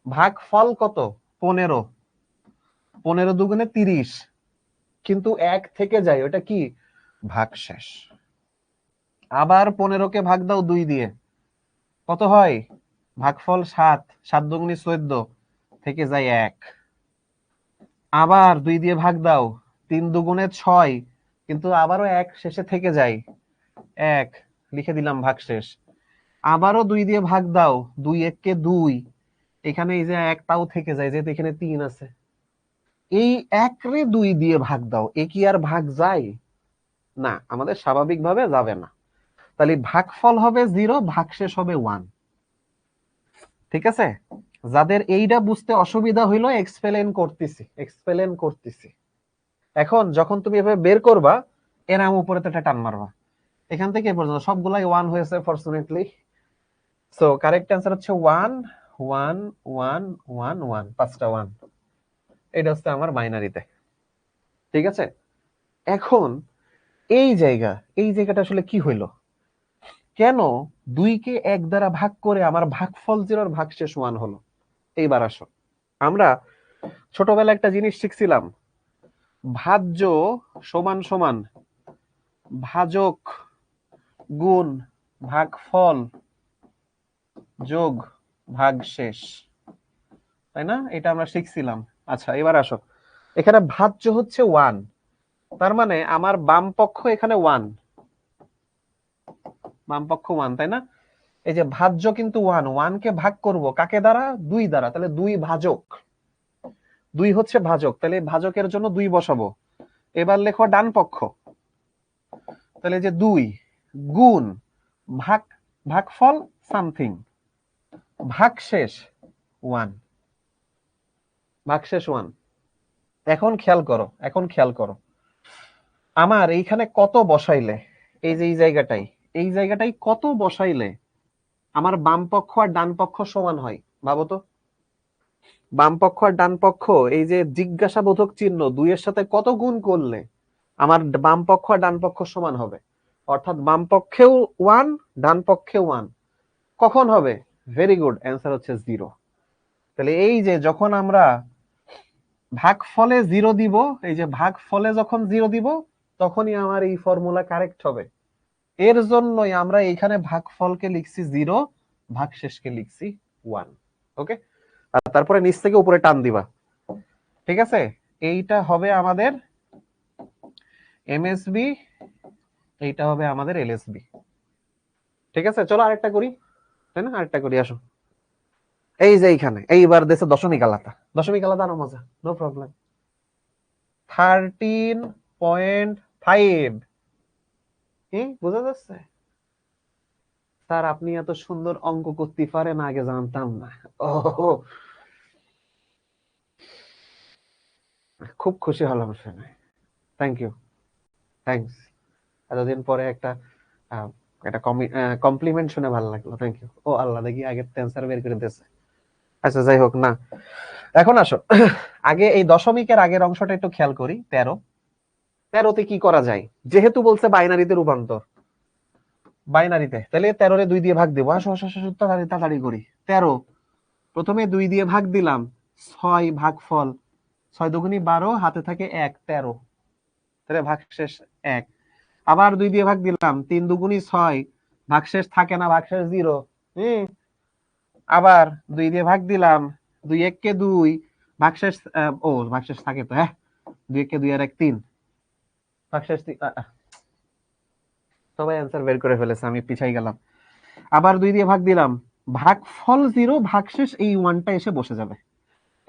ভাগ ফল কত? 15, 15 দুগুণে 30, কিন্তু 1 থেকে যায়, ওটা কি? ভাগ শেষ। আবার 15কে ভাগ দাও 2 দিয়ে, কত হয়? ভাগফল 7, 7 দুগুণে 14, থেকে যায় 1। আবার 2 দিয়ে ভাগ দাও, 3 দুগুণে 6, কিন্তু আবারও 1 শেষে থেকে যায় 1, লিখে দিলাম ভাগ শেষ। আবারও 2 দিয়ে ভাগ দাও, 2 1 2, এখানে এই যে 1 টাও থেকে যায়, যেহেতু এখানে 3 আছে। এই 1 রে 2 দিয়ে ভাগ দাও, এ কি আর ভাগ যায়? না, আমাদের স্বাভাবিকভাবে যাবে না। তাহলে ভাগফল হবে 0, ভাগশেষ হবে 1। ঠিক আছে, যাদের এইটা বুঝতে অসুবিধা হইলো এক্সপ্লেন করতেছি। এখন যখন তুমি এভাবে বের করবা, এরাম উপরে তো একটা টান মারবা, এখান থেকে পর্যন্ত সবগুলাই 1 হয়েছে ফরচুনেটলি। সো কারেক্ট অ্যান্সার হচ্ছে 1 1 1 1 1, 5টা 1। এটা হচ্ছে আমার বাইনারিতে। ঠিক আছে, এখন এই জায়গাটা আসলে কি হইলো? কেন 2 কে 1 দ্বারা ভাগ করে আমার ভাগফল 0 আর ভাগশেষ 1 হলো? এইবার আসো, আমরা ছোটবেলায় একটা জিনিস শিখছিলাম, ভাজ্য সমান সমান ভাজক গুণ ভাগফল যোগ ভাগশেষ, তাই না? এটা আমরা শিখছিলাম। আচ্ছা, এবার আসো, এখানে ভাজ্য হচ্ছে 1, তার মানে আমার বাম পক্ষ এখানে 1, বাম পক্ষ 1, তাই না? এই যে ভাজ্য কিন্তু 1 কে ভাগ করব কাকে দ্বারা? 2 দ্বারা, তাহলে 2 ভাজক, 2 হচ্ছে ভাজক, তাহলে ভাজকের জন্য 2 বসাবো। এবার লেখো ডান পক্ষ, তাহলে যে 2 গুণ ভাগ, ভাগফল সামথিং, ভাগশেষ 1, ভাগশেষ 1। এখন খেয়াল করো আমার এইখানে কত বসাইলে, এই যে এই জায়গাটাই কত বসাইলে আমার বাম পক্ষ আর ডান পক্ষ সমান হয়? ভাবো তো, বাম পক্ষ আর ডান পক্ষ, এই যে জিজ্ঞাসাবোধক চিহ্ন 2 এর সাথে কত গুণ করলে আমার বাম পক্ষ আর ডান পক্ষ সমান হবে? অর্থাৎ বাম পক্ষেও 1, ডান পক্ষেও 1। কখন হবে? ভেরি গুড, অ্যান্সার হচ্ছে 0। তাহলে এই যে যখন আমরা ভাগফলে 0 দিব, এই যে ভাগফলে যখন 0 দিব, তখনই আমার এই ফর্মুলা কারেক্ট হবে। এর জন্যই আমরা এখানে ভাগফলকে লিখছি 0, ভাগশেষকে লিখছি 1। ওকে, আর তারপরে নিচ থেকে উপরে টান দিবা। ঠিক আছে, এইটা হবে আমাদের এমএসবি এইটা হবে আমাদের এলএসবি। ঠিক আছে, চলো আরেকটা করি, তাই না? আরেকটা করি, আসো। এই যে এইখানে এইবার দেশে দশমিক আলাদা, দশমিক আলাদা আরো মজা, নো প্রবলেম। 13.5, বোঝা যাচ্ছে? স্যার আপনি এত সুন্দর অঙ্ক করতে পারেন, আগে জানতাম না। ও, খুব খুশি হলাম শুনে, থ্যাংক ইউ, থ্যাঙ্কস। এতদিন পরে একটা একটা কমপ্লিমেন্ট শুনে ভালো লাগলো, থ্যাংক ইউ। ও আল্লাহ, দেখি আগের অ্যান্সার বের করে দিয়েছে। আচ্ছা যাই হোক না, এখন আসো আগে এই দশমিকের আগের অংশটা একটু খেয়াল করি। 13, 13তে কি করা যায়? যেহেতু বলছে বাইনারিতে রূপান্তর, বাইনারিতে, তাহলে 13 2 দিয়ে ভাগ দেবো। আসো আসো আসো, তাড়াতাড়ি তাড়াতাড়ি করি। 13 প্রথমে 2 দিয়ে ভাগ দিলাম, 6 ভাগফল, 6 দুগুনি 12, হাতে থাকে 1, 13, তাহলে ভাগশেষ 1। আবার 2 দিয়ে ভাগ দিলাম, 3 দুগুনি 6, ভাগশেষ থাকে না, ভাগশেষ 0। আবার 2 দিয়ে ভাগ দিলাম, 2 1 কে 2, ভাগশেষ ভাগশেষ থাকে তো, 2 1 কে 2 আর 1 3, ভাগশেষ সবাই অ্যান্সার বের করে ফেলেছে, আমি পিছাই গেলাম। আবার 2 দিয়ে ভাগ দিলাম, ভাগফল 0, ভাগশেষ এই 1টা এসে বসে যাবে।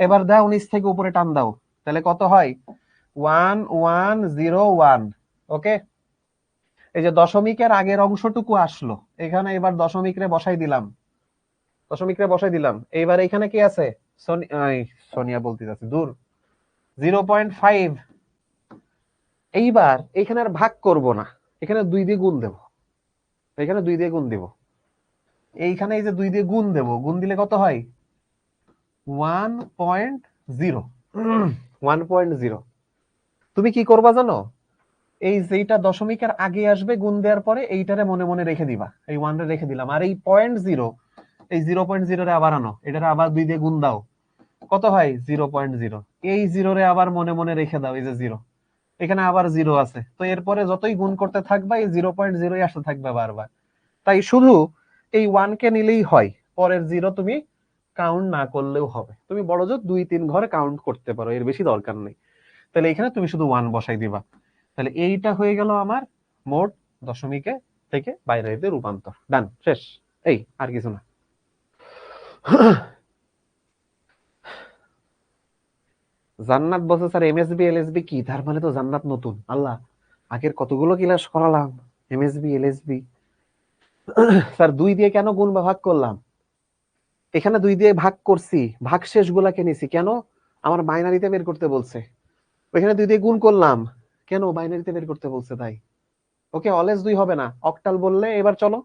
এবার দাও, নিচ থেকে উপরে টান দাও, তাহলে কত হয়? 1 1 0 1। ওকে, এই যে দশমিকের আগের অংশটুকু আসলো, এখানে এবার দশমিক রে বসাই দিলাম, দশমিক রে বসাই দিলাম। এইবার এখানে কি আছে? সোনিয়া বলতে যাচ্ছে, দূর, 0.5। এইবার এখানে আর ভাগ করব না, এখানে 2 দিয়ে গুণ দেব, এখানে 2 দিয়ে গুণ দিব। এইখানে এই যে 2 দিয়ে গুণ দেব, গুণ দিলে কত হয়? 1.0, 1.0। তুমি কি করবা জানো? এই যেটা দশমিকের আগে আসবে গুণ দেওয়ার পরে, এইটারে মনে মনে রেখে দিবা, এই 1 রে রেখে দিলাম। আর এই 0.0, এই 0.0 রে আবার আনো, এটারে আবার 2 দিয়ে গুণ দাও, কত হয়? 0.0। এই 0 রে আবার মনে মনে রেখে দাও, এই যে 0, এখানে আবার 0 আছে, তো এরপরে যতই গুণ করতে থাকবা এই 0.0 আসতে থাকবে বারবার। তাই শুধু এই 1 কে নিলেই হয়, পরের 0 তুমি কাউন্ট না করলেও হবে। তুমি বড় জোর 2 3 ঘরে কাউন্ট করতে পারো, এর বেশি দরকার নেই। তাহলে এখানে তুমি শুধু 1 বসাই দিবা। তাহলে এইটা হয়ে গেল আমার মোট দশমিকে থেকে বাইনারিতে রূপান্তর। ডান, শেষ। এই আর কিছু না। জান্নাত বলছে স্যার এমএসবি এলএসবি কি? তার মানে তো জান্নাত নতুন। আল্লাহ, আগের কতগুলো ক্লাস করালাম, এমএসবি এলএসবি। স্যার 2 দিয়ে কেন গুণ বা ভাগ করলাম? এখানে 2 দিয়ে ভাগ করছি, ভাগশেষ গুলাকে নিছি কেন? আমার বাইনারিতে বের করতে বলছে। ওইখানে 2 দিয়ে গুণ করলাম কেন? বাইনারিতে বের করতে বলছে, তাই। ওকে, অলওয়েজ 2 হবে না, অক্টাল বললে। এবার চলো,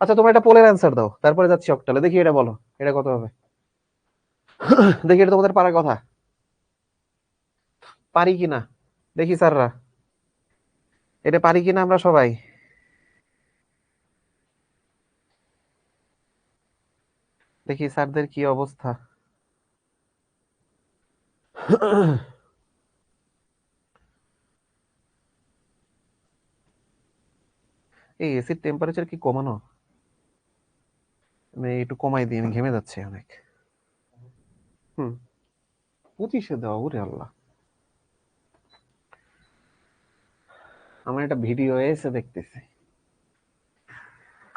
আচ্ছা তোমরা এটা পোলের অ্যান্সার দাও, তারপরে যাচ্ছি অক্টালে। দেখি এটা বলো, এটা কত হবে? দেখি এটা তোমাদের পারার কথা, পারি কিনা দেখি স্যাররা, এটা পারি কিনা আমরা সবাই। দেখি স্যারদের কি অবস্থা। এই এসির টেম্পারেচার কি কমানো? আমি একটু কমাই দিই, আমি ঘেমে যাচ্ছি অনেক। 25-এ দেওয়া, ওরে আল্লাহ। আমার একটা ভিডিও এসে দেখতেছি।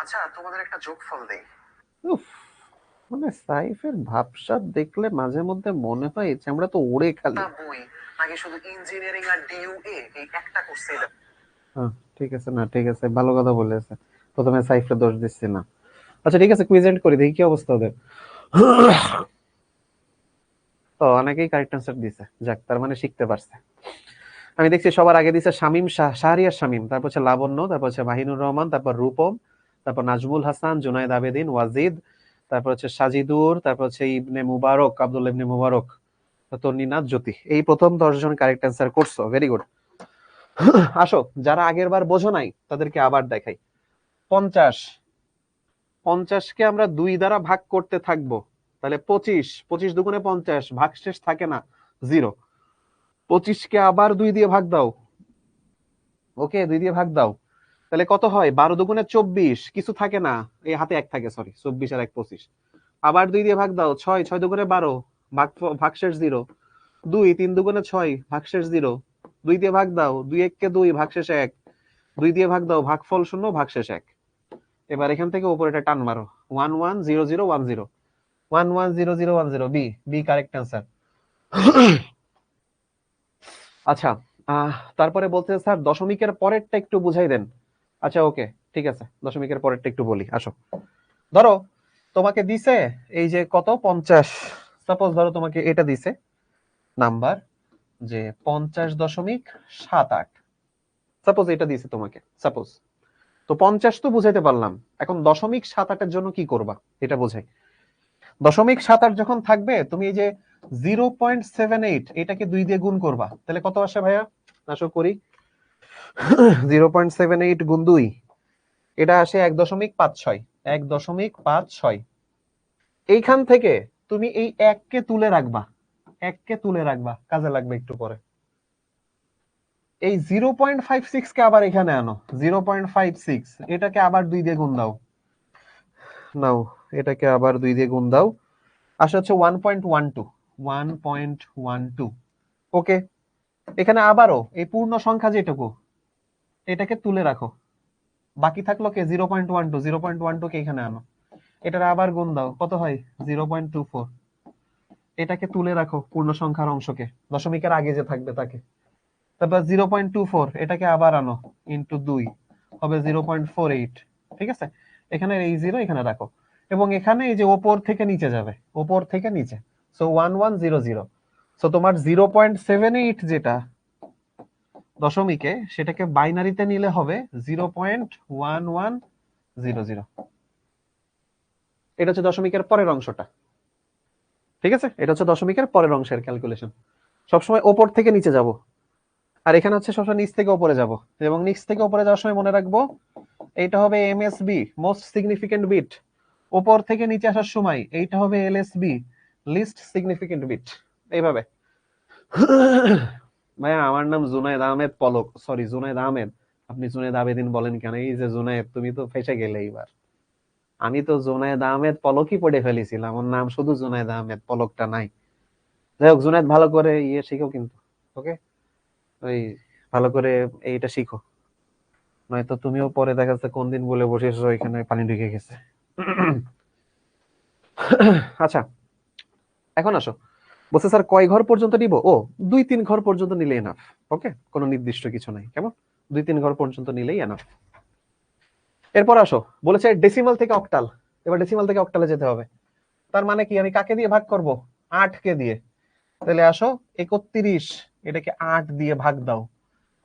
আচ্ছা তোমাদের একটা যোগফল দেই। উফ, মানে সাইফের ভাবসাব দেখলে মাঝে মধ্যে মনে হয় আমরা তো ওড়ে খালি। বই নাকি শুধু ইঞ্জিনিয়ারিং আর ডিইউএ এই একটা কোর্সে। হ্যাঁ ঠিক আছে, না ঠিক আছে, ভালো কথা বলেছে। প্রথমে সাইফের দোষ দিচ্ছি না। আচ্ছা ঠিক আছে, কুইজ এন্ড করি, দেখি কি অবস্থা ওদের। তো অনেকেই কারেক্ট অ্যান্সার দিছে, যাক, তার মানে শিখতে পারছে। আমি দেখছি সবার আগে দিছে শামীম, শাহরিয়ার শামীম, তারপর হচ্ছে লাবণ্য, তারপর হচ্ছে মাহিনুর রহমান, তারপর রূপম, তারপর নাজমুল হাসান, জুনায়েদ আবেদিন, ওয়াজিদ, তারপর হচ্ছে সাজিদুর, তারপর হচ্ছে ইবনে মুবারক, আব্দুল্লাহ ইবনে মুবারক, তন্নিনাথ, জ্যোতি। এই প্রথম 10 জন কারেক্ট অ্যান্সার করছো, ভেরি গুড। আসো, যারা আগের বার বোঝো নাই তাদেরকে আবার দেখাই। 50, 50কে আমরা 2 দ্বারা ভাগ করতে থাকবো, তাহলে 25, 25 দুগুণে 50, ভাগশেষ থাকে না, 0। 25কে আবার 2 দিয়ে ভাগ দাও, ওকে, 2 দিয়ে ভাগ দাও, তাহলে কত হয়? 12 দুগুণে 24, কিছু থাকে না, এই হাতে 1 থাকে, সরি, 24 আর 1 25। আবার 2 দিয়ে ভাগ দাও, 6, 6 দুগুণে 12, ভাগশেষ 0। 2, 3 দুগুণে 6, ভাগশেষ 0। 2 দিয়ে ভাগ দাও, 2 1 কে 2, ভাগশেষ 1। 2 দিয়ে ভাগ দাও, ভাগফল 0, ভাগশেষ 1। এবার এখান থেকে উপরে এটা টান মারো, 1 1 0 0 1 0, 1 1 0 0 1 0, বি বি কারেক্ট অ্যান্সার। আচ্ছা, তারপরে বলতে স্যার দশমিকের পরেরটা একটু বুঝাই দেন। আচ্ছা ওকে, ঠিক আছে, দশমিকের পরেরটা একটু বলি। আসো, ধরো তোমাকে দিছে এই যে কত 50, সাপোজ ধরো তোমাকে এটা দিছে নাম্বার যে 50.78, সাপোজ এটা দিছে তোমাকে, সাপোজ। তো 50 তো বুঝাইতে পারলাম, এখন 0.78 জন্য কি করবা এটা বোঝাই। 0.78 যখন থাকবে তুমি এই যে 0.78 এটাকে 2 দিয়ে গুণ করবা, তাহলে কত আসে ভাইয়া? আসো করি। 0.78 গুণ 2, এটা আসে 1.56, 1.56। এইখান থেকে তুমি এই 1 কে তুলে রাখবা, 1 কে তুলে রাখবা, কাজে লাগবে একটু পরে। এই 0.56 কে আবার এখানে আনো, 0.56 এটাকে আবার 2 দিয়ে গুণ দাও, নাও এটাকে আবার 2 দিয়ে গুণ দাও, আসে হচ্ছে 1.12, 1.12। ওকে, এখানে আবারও এই পূর্ণ সংখ্যা যেটুকু এটাকে তুলে রাখো, বাকি থাকলো কে 0.12, 0.12 কে এখানে আনো, এটার আবার গুণ দাও, কত হয় 0.24। এটাকে তুলে রাখো পূর্ণ সংখ্যার অংশকে, দশমিকের আগে যে থাকবে তাকে। তারপর 0.24 এটাকে আবার আনো, ইন্টু 2 হবে 0.48। ঠিক আছে, এখানে এই 0 এখানে রাখো, এবং এখানে এই যে ওপর থেকে নিচে যাবে, ওপর থেকে নিচে, সো 1100। সো তোমার 0.78 যেটা দশমিকে, সেটাকে বাইনারিতে নিলে হবে 0.1100। এটা হচ্ছে দশমিকের পরের অংশটা। ঠিক আছে, এটা হচ্ছে দশমিকের পরের অংশের ক্যালকুলেশন। সবসময় ওপর থেকে নিচে যাব, আর এখানে হচ্ছে সবসময় নিচ থেকে উপরে যাব, এবং নিচ থেকে উপরে যাওয়ার সময় মনে রাখবো এইটা হবে এমএসবি, মোস্ট সিগনিফিকেন্ট বিট। উপর থেকে নিচে আসার সময় এইটা হবে এলএসবি, লিস্ট সিগনিফিকেন্ট বিট। এইভাবে। ভাইয়া আমার নাম জুনায়েদ আহমেদ পলক, সরি জুনায়েদ আহমেদ, আপনি জুনায়েদ আবেদিন বলেন কেন? এই যে জুনায়েদ, তুমি তো ফেসে গেলে এইবার। আমি তো জুনায়েদ আহমেদ পলকই পড়ে ফেলেছিলাম, আমার নাম শুধু জুনায়েদ আহমেদ, পলকটা নাই। যাই হোক, জুনায়েদ ভালো করে শিখো কিন্তু, ওকে? ওই ভালো করে এইটা শিখো, নয়তো তুমিও পরে দেখা যাচ্ছে কোন দিন বলে বসেছো এখানে পানি ঢুকে গেছে। আচ্ছা, এখন আসো, বলছে স্যার কয় ঘর পর্যন্ত নিব? ও, 2-3 ঘর পর্যন্ত নিলে এনাফ। ওকে, কোনো নির্দিষ্ট কিছু নাই, কেমন? 2-3 ঘর পর্যন্ত নিলেই এনাফ। এরপর আসো, বলেছে ডেসিমাল থেকে অক্টাল। এবার ডেসিমাল থেকে অক্টালে যেতে হবে, তার মানে কি? আমি কাকে দিয়ে ভাগ করব? 8 কে দিয়ে। তাহলে আসো, 31 এটাকে 8 দিয়ে ভাগ দাও,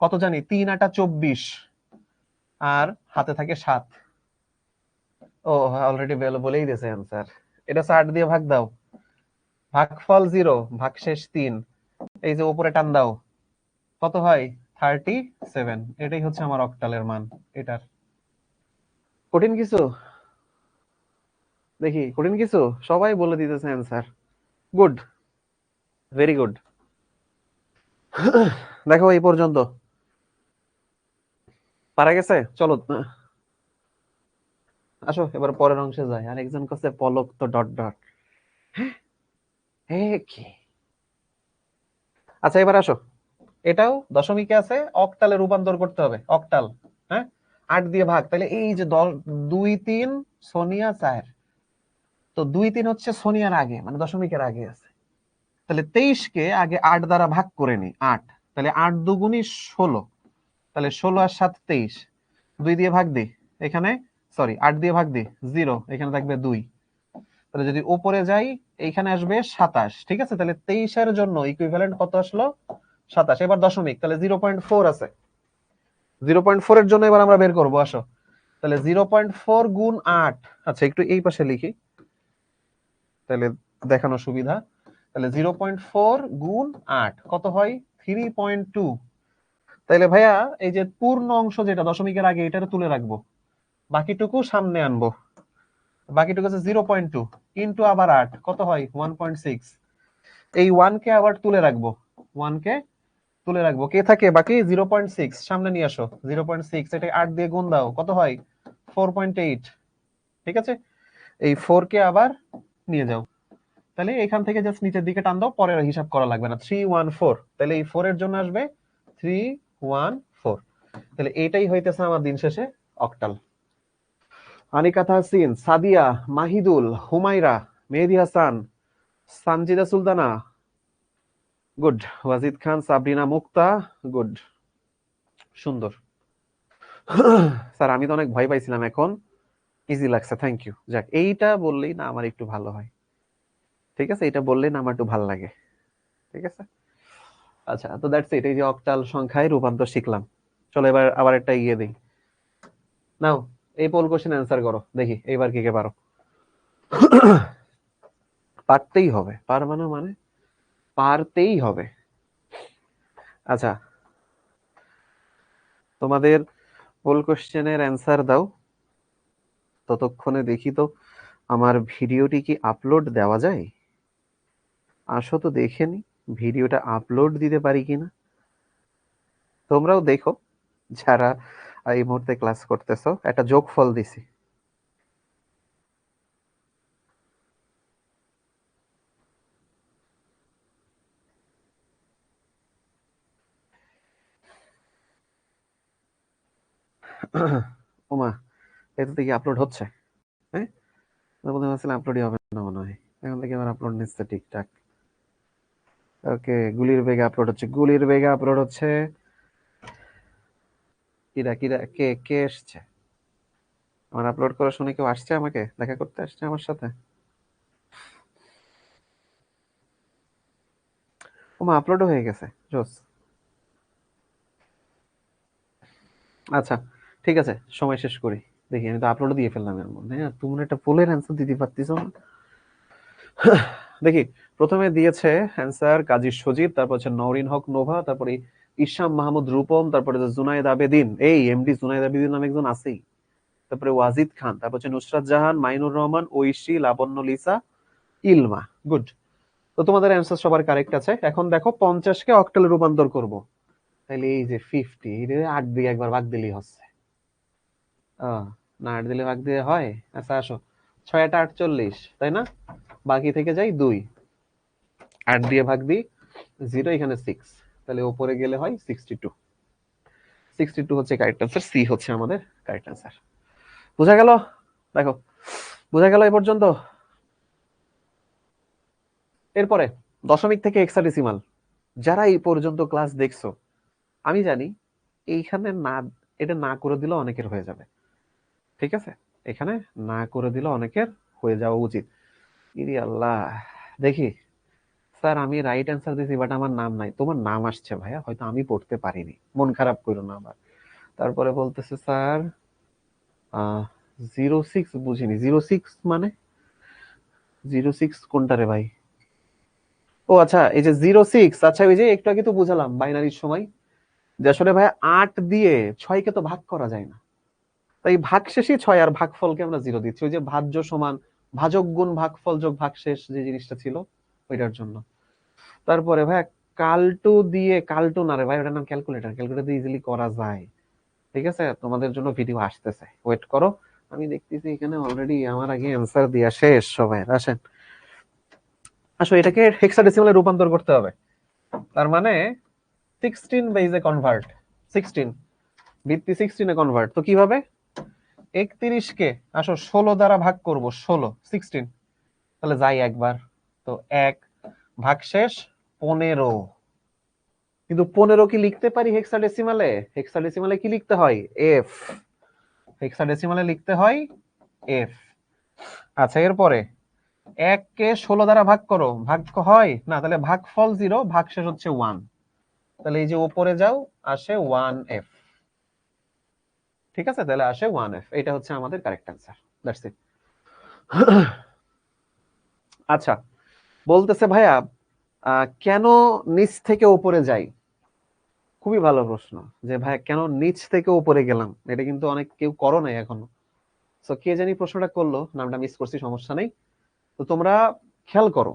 কত জানি 3 8 24, আর হাতে থাকে 7। ও অলরেডি বলেই দিয়েছে অ্যান্সার, এটা 8 দিয়ে ভাগ দাও, ভাগফল 0, ভাগশেষ 3, এই যে উপরে টান দাও, কত হয় 37। এটাই হচ্ছে আমার অক্টালের মান। এটার কঠিন কিছু? দেখি কঠিন কিছু, সবাই বলে দিতেছে অ্যান্সার। Good, very good. দেখো এই পর্যন্ত পারা গেছে, চলো আসো এবার পরের অংশে যাই। আর একজন কাছে পলক তো ডট ডট, কি? আচ্ছা এবার আসো, এটাও দশমিকে আছে, অক্টালে রূপান্তর করতে হবে, অক্টাল। হ্যাঁ, 8 দিয়ে ভাগ, তাহলে এই যে 2 3 সোনিয়া 4, তো 2 3 হচ্ছে সোনিয়ার আগে, মানে দশমিকের আগে আছে। তাহলে 23 কে আগে 8 দ্বারা ভাগ করে নি, 8, তাহলে 8 দুগুণী 16, তাহলে 16 আর 7 23, 2 দিয়ে ভাগ দিই এখানে, সরি 8 দিয়ে ভাগ দিই 0, এখানে থাকবে 2। তাহলে যদি উপরে যাই এইখানে আসবে 27। ঠিক আছে, তাহলে 23 এর জন্য ইকুইভ্যালেন্ট কত আসলো? 27। এবার দশমিক, তাহলে 0.4 আছে, 0.4 এর জন্য এবার আমরা বের করব, আসো। তাহলে 0.4 গুণ 8, আচ্ছা একটু এই পাশে লিখি তাহলে দেখানো সুবিধা। তাহলে 0.4 গুণ 8 কত হয়? 3.2। তাহলে ভাইয়া এই যে পূর্ণ অংশ যেটা দশমিকের আগে, এটারে তুলে রাখবো, বাকিটুকু সামনে আনবো, বাকিটুকু আছে 0.2 ইন্টু আবার 8, কত হয় 1.6। এই 1 কে আবার তুলে রাখবো, 1 কে তুলে রাখবো, কে থাকে বাকি? 0.6 সামনে নিয়ে আসো, 0.6 এটা 8 দিয়ে গুণ দাও, কত হয় 4.8। ঠিক আছে, এই 4 কে আবার নিয়ে যাও, তাহলে এখান থেকে জাস্ট নিচের দিকে টান দাও, পরের হিসাব করা লাগবে না, 314। তাহলে এই 4 এর জন্য আসবে 314। তাহলে এটাই হইতেছে আমার দিন শেষে অক্টাল। আনিকা তাহসিন, সাদিয়া, মাহিদুল, হুমায়রা, মেহেদি হাসান, সানজিদা সুলতানা, গুড। ওয়াজিদ খান, সাবরিনা মুক্তা, গুড, সুন্দর। স্যার আমি তো অনেক ভয় পাইছিলাম, এখন ইজি লাগছে, থ্যাংক ইউ। যাক, এইটা বললেই না আমার একটু ভালো হয়। ঠিক আছে, এটা বললেই না আমার একটু ভালো লাগে। ঠিক আছে, আচ্ছা, তো দ্যাটস ইট। এই যে অক্টাল সংখ্যায় রূপান্তর শিখলাম। চলো এবার আবার একটা ইয়ে দিই। নাও এই পোল কোশ্চেন অ্যান্সার করো, দেখি এইবার কে কে পারো। পারতেই হবে, পারবা না মানে পারতেই হবে। আচ্ছা, তোমাদের পোল কোশ্চেনের অ্যান্সার দাও, ততক্ষণে দেখি তো আমার ভিডিওটি কি আপলোড দেওয়া যায়। আসো তো দেখে নি ভিডিওটা আপলোড দিতে পারি কিনা। তোমরাও দেখো যারা এই মুহূর্তে ক্লাস করতেছো, একটা যোগফল দিছি। ওমা, এটা থেকে আপলোড হচ্ছে। হ্যাঁ, বলতে পারছিলাম আপলোডই হবে না মনে হয়, এখন থেকে আবার আপলোড নিচ্ছে ঠিকঠাক। ওকে, গুলির বেগে আপলোড হচ্ছে, গুলির বেগে আপলোড হচ্ছে। কিরা কিরা কে কে এসছে আমার আপলোড করা শুনে? কেউ আসছে আমাকে দেখা করতে, আসছে আমার সাথে? ওমা, আপলোডও হয়ে গেছে, জোস। আচ্ছা ঠিক আছে, সময় শেষ করি। দেখি, আমি তো আপলোড দিয়ে ফেললাম এর মধ্যে। হ্যাঁ, তুমি একটা পোলের অ্যান্সার দিতে পারতেছ না। দেখি, প্রথমে দিয়েছে অ্যান্সার কাজী সজীব, তারপর হচ্ছে নওরিন হক নোভা, তারপরে ইসাম মাহমুদ রূপম, তারপরে জুনায়েদ আবেদিন, এই এমডি জুনায়েদ আবেদিন নামে একজন আছেই, তারপরে ওয়াজিদ খান, তারপর হচ্ছে নুসরাত জাহান, মাইনুর রহমান, ঐশী, লাবণ্য লিসা, ইলমা, গুড। তো তোমাদের অ্যান্সার সবার কারেক্ট আছে। এখন দেখো 50 কে অক্টালে রূপান্তর করব। তাহলে এই যে 50, এটা 8 দিয়ে একবার ভাগ দিলেই হচ্ছে। না, 8 দিলে ভাগ দিয়ে হয়? আচ্ছা আসো, 6 8 48, তাই না? বাকি থেকে যাই 2, 8 দিয়ে ভাগ দিই 0, এখানে 6, তাহলে উপরে গেলে হয় 62। 62 হচ্ছে কারেক্ট অ্যান্সার, সি হচ্ছে আমাদের কারেক্ট অ্যান্সার। বুঝা গেল? দেখো, বুঝা গেল এই পর্যন্ত? এরপরে দশমিক থেকে হেক্সাডেসিমাল, যারা এই পর্যন্ত ক্লাস দেখছো, আমি জানি এইখানে না, এটা না করে দিলে অনেকের হয়ে যাবে। ঠিক আছে, এখানে না করে দিলে অনেকের হয়ে যাওয়া উচিত। ইরি আল্লাহ, দেখি। স্যার আমি রাইট অ্যান্সার দিয়েছি, বাট আমার নাম নাই। তোমার নাম আসছে ভাইয়া, হয়তো আমি পড়তে পারিনি, মন খারাপ করো না আবার। তারপরে বলতেছে স্যার 06, বুঝিনি 06 মানে 06 কোনটা রে ভাই? ও আচ্ছা, এই যে 06, আচ্ছা ওই যে একটু আগে তো বুঝালাম বাইনারির সময়, যে আসলে ভাই 8 দিয়ে 6 কে তো ভাগ করা যায় না, তাই ভাগ শেষে 6 আর ভাগফলকে আমরা 0 দিচ্ছি। ওই যে ভাজ্য সমান ভাজক গুণ ভাগফল যোগ ভাগশেষ যে জিনিসটা ছিল, ওইটার জন্য। তারপরে ভাই কালটু দিয়ে, কালটু না রে ভাই, ওটার নাম ক্যালকুলেটর, ক্যালকুলেটর দিয়ে ইজিলি করা যায়। ঠিক আছে, তোমাদের জন্য ভিডিও আসতেছে, ওয়েট করো। আমি দেখতেছি এখানে অলরেডি আমার আগে অ্যান্সার দেয়া শেষ সবাই। আসেন, আসো, এটাকে হেক্সাডেসিমালে রূপান্তর করতে হবে। তার মানে 16 বেজে কনভার্ট, 16 ভিত্তি 16 এ কনভার্ট। তো কিভাবে? 31 কে আসো 16 দ্বারা ভাগ করব, 16 16, তাহলে যাই একবার। তো 1 ভাগশেষ 15। কিন্তু 15 কি লিখতে পারি হেক্সাডেসিমালে? হেক্সাডেসিমালে কি লিখতে হয়? এফ। হেক্সাডেসিমালে লিখতে হয় এফ। আচ্ছা, এরপরে 1 কে 16 দ্বারা ভাগ করো, ভাগ হয় না, তাহলে ভাগফল 0, ভাগশেষ হচ্ছে 1, তাহলে এই যে উপরে যাও, আসে 1f। ঠিক আছে, তাহলে আসে 1f, এটা হচ্ছে আমাদের কারেক্ট অ্যান্সার। That's it. আচ্ছা, বলতেছে ভাইয়া কেন নিচ থেকে উপরে যাই? খুবই ভালো প্রশ্ন, যে ভাইয়া কেন নিচ থেকে উপরে গেলাম। এটা কিন্তু অনেক কেউ করো নাই এখনো। তো কে জানি প্রশ্নটা করলো, নামটা মিস করছি, সমস্যা নেই। তো তোমরা খেয়াল করো,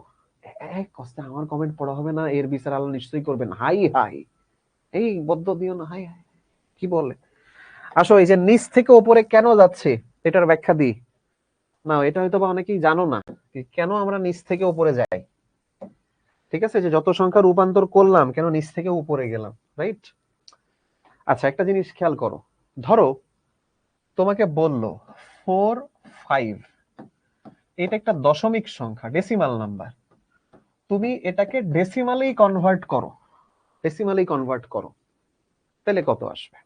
কষ্টে আমার কমেন্ট পড়া হবে না, এর বিচার আল্লাহ নিশ্চয়ই করবেন। হাই হাই, এই বদ্ধ দিও না, হাই হাই, কি বলে। আসো, এই যে নিচ থেকে উপরে কেন যাচ্ছে, এটার ব্যাখ্যা দিই। না, এটা হয়তো বা অনেকেই জানো না, কেন আমরা নিচ থেকে উপরে যাই। ঠিক আছে, যে যত সংখ্যা রূপান্তর করলাম, কেন নিচ থেকে উপরে গেলাম, রাইট? আচ্ছা, একটা জিনিস খেয়াল করো, ধরো তোমাকে বললো 4, 5, এটা একটা দশমিক সংখ্যা, ডেসিমাল নাম্বার। তুমি এটাকে ডেসিমালেই কনভার্ট করো, তাহলে কত আসবে?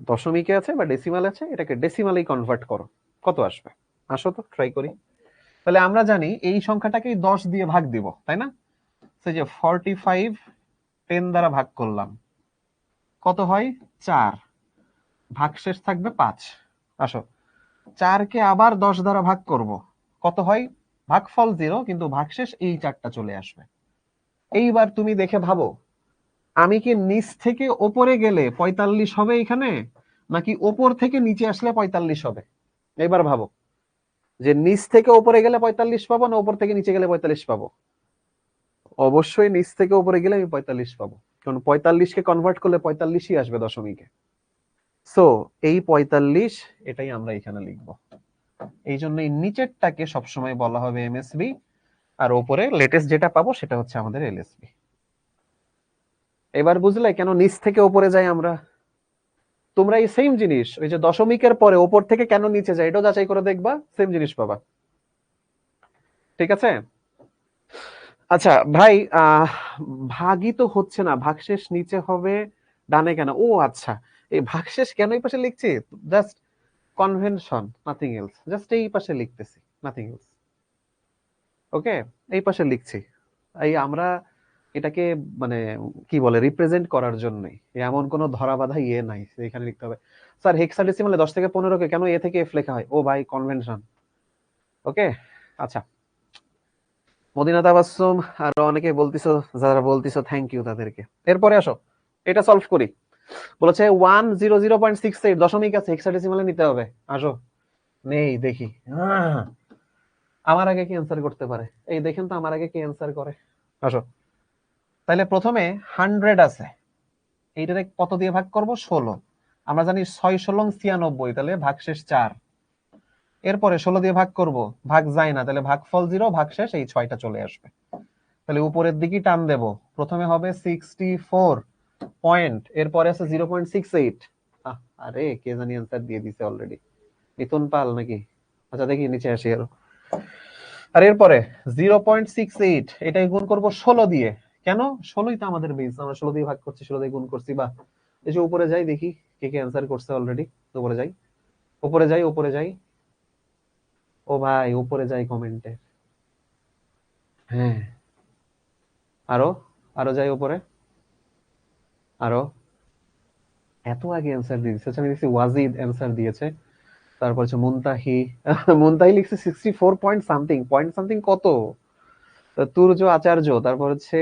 দশমিকে আছে বা ডেসিমাল আছে, এটাকে ডেসিমালেই কনভার্ট করো, কত আসবে? আসো তো ট্রাই করি। তাহলে আমরা জানি এই সংখ্যাটাকেই 10 দিয়ে ভাগ দিব, তাই না? সেই যে 45 10 দ্বারা ভাগ করলাম, কত হয়? 4, ভাগশেষ থাকবে 5। আসো, 4 কে আবার 10 দ্বারা ভাগ করব, কত হয়? ভাগফল 0, কিন্তু ভাগশেষ এই 4টা চলে আসবে। এইবার তুমি দেখে ভাবো, আমি কি নিচ থেকে ওপরে গেলে 45 হবে এখানে, নাকি ওপর থেকে নিচে আসলে 45 হবে? এবার ভাবো যে নিচ থেকে ওপরে গেলে 45 পাবো, না ওপর থেকে নিচে গেলে 45 পাবো? অবশ্যই নিচ থেকে উপরে গেলে আমি 45 পাবো, কারণ 45 কে কনভার্ট করলে 45ই আসবে দশমিকে। সো এই 45, এটাই আমরা এখানে লিখবো। এই জন্য এই নিচেরটাকে সবসময় বলা হবে এমএসবি, আর উপরে লেটেস্ট যেটা পাবো সেটা হচ্ছে আমাদের এলএসবি। এবার বুঝলে কেন নিচ থেকে উপরে যাই আমরা? তোমরা এই সেম জিনিস ওই যে দশমিকের পরে উপর থেকে কেন নিচে যায়, এটাও যাচাই করে দেখবা, সেম জিনিস পাবা। ঠিক আছে? আচ্ছা ভাই, ভাগই তো হচ্ছে না, ভাগশেষ নিচে হবে, ডানে কেন? ও আচ্ছা, এই ভাগশেষ কেন এই পাশে লিখছি? Just convention, nothing else. Just এই পাশে লিখতেছি, নাথিং এলস। ওকে, এই পাশে লিখছি। এই আমরা এটাকে মানে কি বলে, রিপ্রেজেন্ট করার জন্যই, এমন কোনো ধরা বাঁধা ইয়ে নাই এখানে লিখতে হবে। স্যার হেক্সাডেসিমালে 10 থেকে 15 কে কেন এ থেকে এফ লেখা হয়? ও ভাই, কনভেনশন। ওকে, আচ্ছা। মদিনা তাবাসসুম, আরো অনেকে বলতিছো, যারা বলতিছো থ্যাংক ইউ তাদেরকে। এরপরে আসো, এটা সলভ করি। বলেছে 100.68 দশমিক আছে, হেক্সাডেসিমালে নিতে হবে। আসো, নেই দেখি। আমার আগে কি অ্যান্সার করতে পারে? এই দেখেন তো আমার আগে কি অ্যান্সার করে। আসো, তাহলে প্রথমে 100 আছে, এইটারে কত দিয়ে ভাগ করব? 16। আমরা জানি 6 × 16 = 96, তাহলে ভাগশেষ 4। এরপরে 16 দিয়ে ভাগ করব, ভাগ যায় না, তাহলে ভাগফল 0, ভাগশেষ এই 6টা চলে আসবে। তাহলে উপরের দিকে টান দেব, প্রথমে হবে 64 পয়েন্ট, এরপরে আছে 0.68। আরে কে জানি অ্যান্সার দিয়ে দিছে অলরেডি, মিথুন পাল নাকি? আচ্ছা দেখি নিচে আসি আরো। আর এরপরে 0.68, এটাই গুণ করব 16 দিয়ে। কেন? 16ই তো আমাদের বেস, আমরা 16 দিয়ে ভাগ করছি, 16 দিয়ে গুণ করছি। বা এই যে উপরে যাই দেখি কে কে অ্যান্সার করছে অলরেডি। উপরে যাই, উপরে যাই, উপরে যাই। ও ভাই, উপরে যাই কমেন্টে। হ্যাঁ, আরো, আরো যাই উপরে, আরো। এত আগে অ্যান্সার দিয়ে দিচ্ছে। আচ্ছা, আমি দেখছি ওয়াজিদ অ্যান্সার দিয়েছে, তারপর হচ্ছে মুনতাহি। মুনতাহি লিখছে 64 পয়েন্ট সামথিং, পয়েন্ট সামথিং কত? তুর্য আচার্য, তারপর হচ্ছে,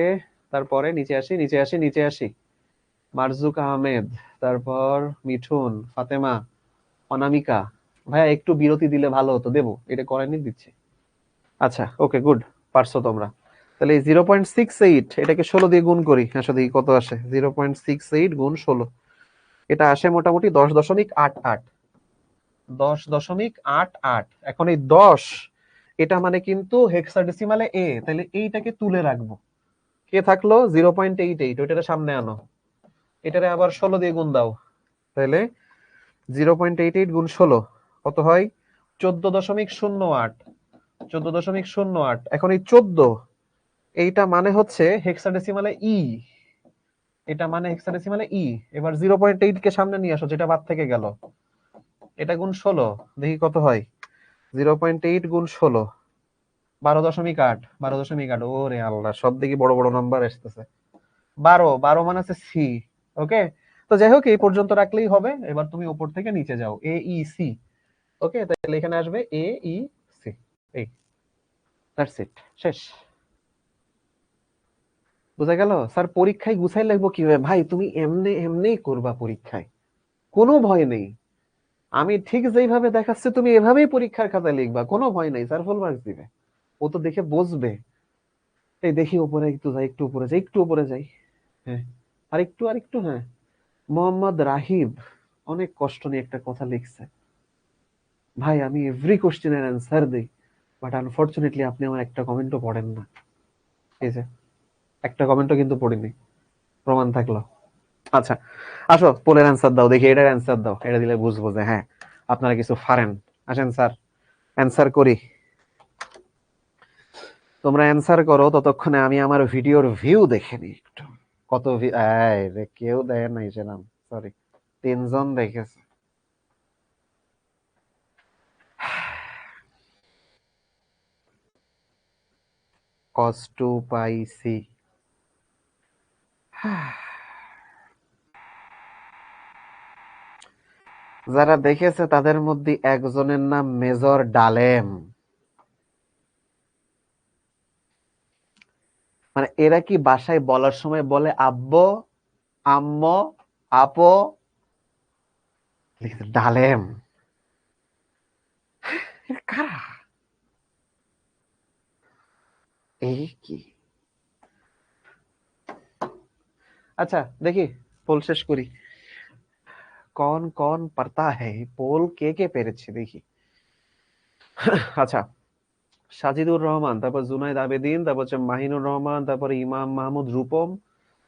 তারপরে নিচে আসি, নিচে আসি, নিচে আসি। মারজুক আহমেদ, তারপর মিঠুন, ফাতেমা, অনামিকা। ভাইয়া একটু বিরতি দিলে ভালো হতো, দেবো, এটা করেনি, দিচ্ছি। আচ্ছা ওকে, গুড, পারছো তোমরা। তাহলে এই 0.68, এটাকে 16 দিয়ে গুণ করি, আসলে দেখি কত আসে। 0.68 গুণ 16, এটা আসে মোটামুটি 10.88। 10.88। এখন এই 10, এটা মানে কিন্তু হেক্সাডেসিমালে এ, তাহলে এইটাকে তুলে রাখবো। কে থাকলো? 0.88, ওইটারে সামনে আনো, এটারে আবার 16 দিয়ে গুণ দাও। তাহলে 0.88 গুণ 16 কত হয়? 14.08। 14.08। এখন এই 14, এইটা মানে হচ্ছে হেক্সাডেসিমালে ই, এটা মানে হেক্সাডেসিমালে ই। এবার 0.8 কে সামনে নিয়ে আসো, যেটা বাদ থেকে গেল, এটা গুণ 16, দেখি কত হয়। 0.8 গুণ 16, 12.8। 12.8, ওরে আল্লাহ, সব দেখি বড় বড় নাম্বার আসতেছে। 12, 12 মানে হচ্ছে সি। ওকে, তো যাই হোক, এই পর্যন্ত রাখলেই হবে। এবার তুমি উপর থেকে নিচে যাও, এ ই সি। ওকে, তাহলে এখানে আসবে এ ই সি। এই, দ্যাটস ইট, শেষ। বুঝা গেল? স্যার পরীক্ষায় গুছাই লাগবো কিভাবে? ভাই তুমি এমনি এমনিই করবা পরীক্ষায়, কোনো ভয় নেই। আমি ঠিক যেইভাবে দেখাচ্ছি তুমি এভাবেই পরীক্ষার খাতায় লিখবা, কোনো ভয় নেই। স্যার ফুল মার্কস দিবে, ও তো দেখে বসবে। এই দেখি উপরে একটু যাই, একটু উপরে যাই, একটু উপরে যাই। হ্যাঁ, আরেকটু, আরেকটু। হ্যাঁ, মোহাম্মদ রাহিব অনেক কষ্ট নিয়ে একটা কথা লিখছে। ভাই আমি এভরি কোশ্চেনের অ্যান্সার দিই, বাট আনফরচুনেটলি আপনি আমার একটা কমেন্টও পড়েন না। এই যে একটা কমেন্টও কিন্তু পড়িনি, প্রমাণ থাকলো। আচ্ছা, আসো পোলের অ্যান্সার দাও দেখি, এটার অ্যান্সার দাও, এটা দিলে বুঝবো যে হ্যাঁ আপনারা কিছু পারেন। আসেন স্যার, অ্যান্সার করি। তোমরা অ্যান্সার করো, ততক্ষণে আমি আমার ভিডিওর ভিউ দেখে নিই একটু। কত এই রে, কেউ দেয় নাই সেরাম, সরি, 3 জন দেখেছে। কষ্ট পাইছি। যারা দেখেছে তাদের মধ্যে একজনের নাম মেজর ডালেম। মানে এরা কি বাসায় বলার সময় বলে আব্বু, আম্মু, আপো, লিখেছে ডালেম। এরা কারা? এই কি? আচ্ছা দেখি, পোল শেষ করি। কন কন পারতা হ্যায়, পোল কে কে পেরেছে দেখি। আচ্ছা, সাজিদুর রহমান, তারপর জুনাইদ আবেদিন, তারপর হচ্ছে মাহিনুর রহমান, তারপরে ইমাম মাহমুদ রূপম,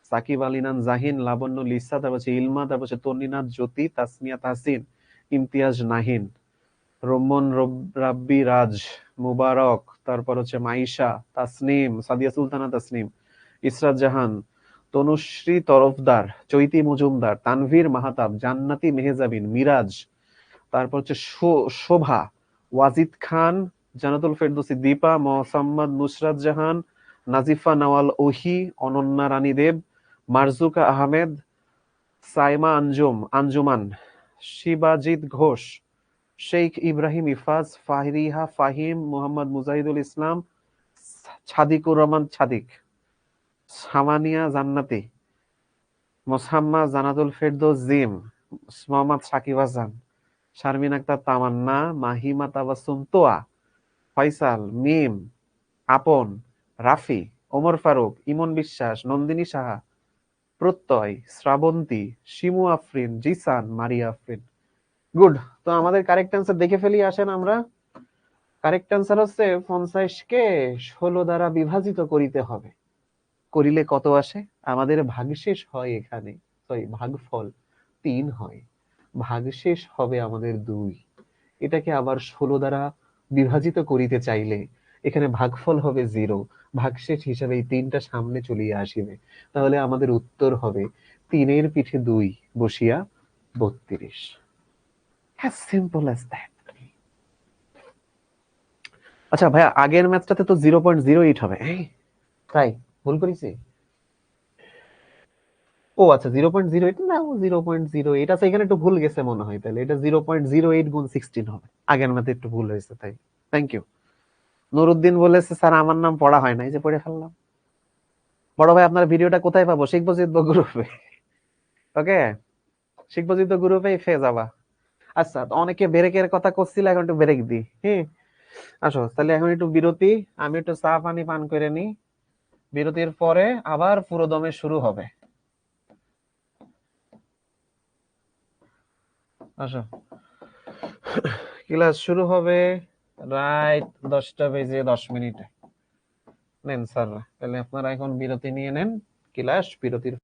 সাকিব আলিনান জাহিন, লাবণ্য লিসা, তারপর হচ্ছে ইলমা, তারপর হচ্ছে তন্নিনাথ জ্যোতি, তাসমিয়া তাহসিন, ইমতিয়াজ নাহিন, রোমন রাব্বি রাজ, মুবারক, তারপর হচ্ছে মাইশা, তাসনিম, সাদিয়া সুলতানা তাসনিম, ইসরাত জাহান, তনুশ্রী তরফদার, চৈতি মজুমদার, তানভীর মাহাতাব, জান্নাতি মেহজাবিন, মিরাজ, তারপর হচ্ছে শোভা, ওয়াজিদ খান, জানাতুল ফেরদৌসী দীপা, মোসাম্মদ নুসরাত জাহান, নাজিফা নওয়াল ওহি, অনন্যা রানী দেব, মারজুকা আহমেদ, সাইমা আঞ্জুমান, শিবাজিৎ ঘোষ, শেখ ইব্রাহিম ইফাজ, ফাহরিহা ফাহিম, মোহাম্মদ মুজাহিদুল ইসলাম, ছাদিকুর রহমান ছাদিক, সামানিয়া জান্নাতি, মোসাম্মদ জানাতুল ফেরদৌস জিম, মোহাম্মদ সাকিব হাসান, শারমিন আক্তার তামান্না, মাহিমা তাবাসসুম তোয়া, ফয়সাল, মিম, আপন, রাফি, ওমর ফারুক, ইমন বিশ্বাস, নন্দিনী সাহা, প্রত্যয়, শ্রাবন্তী, শিমু আফরিন, জিসান, মারিয়া আফরিন। গুড। তো আমাদের কারেক্ট অ্যান্সার দেখে ফেলি, আসেন আমরা। কারেক্ট অ্যান্সার হচ্ছে 50 কে 16 দ্বারা বিভাজিত করিতে হবে। করিলে কত আসে? আমাদের ভাগশেষ হয় এখানে, সরি ভাগফল 3 হয়, ভাগশেষ হবে আমাদের 2। এটাকে আবার 16 দ্বারা বিভাজিত করিতে চাইলে এখানে ভাগফল হবে 0, ভাগশেষ হিসাবে এই 3টা সামনে চলিয়া আসিবে। তাহলে আমাদের উত্তর হবে 3-এর পিঠে 2 বসিয়া 32। As simple as that. আচ্ছা ভাইয়া, আগের ম্যাচটাতে তো 0.08 হবে, তাই ভুল করেছি? ও আচ্ছা, 0.08 না, 0.08 আছে, এখানে একটু ভুল গেছে মনে হয়, তাহলে এটা 0.08 গুণ 16 হবে। আগের ম্যাথে একটু ভুল হয়েছে, তাই থ্যাংক ইউ। নুরুদ্দিন বলেছে স্যার আমার নাম পড়া হয় না, এই যে পড়ে ফেললাম। বড় ভাই, আপনার ভিডিওটা কোথায় পাবো? শিখবো জিতবো গ্রুপে। ওকে, শিখবো জিতবো গ্রুপেই পেয়ে যাবা। আচ্ছা, তো অনেকে ব্রেকের কথা করছিল, এখন একটু ব্রেক দি। হ্যাঁ, আসো তাহলে এখন একটু বিরতি, আমি একটু চা পানি পান করে নি। বিরতির পরে আবার পুরো দমে শুরু হবে। আসো, ক্লাস শুরু হবে রাইট 10টা বেজে 10 মিনিটে। নেন স্যার, তাহলে আপনারা এখন বিরতি নিয়ে নেন। ক্লাস বিরতির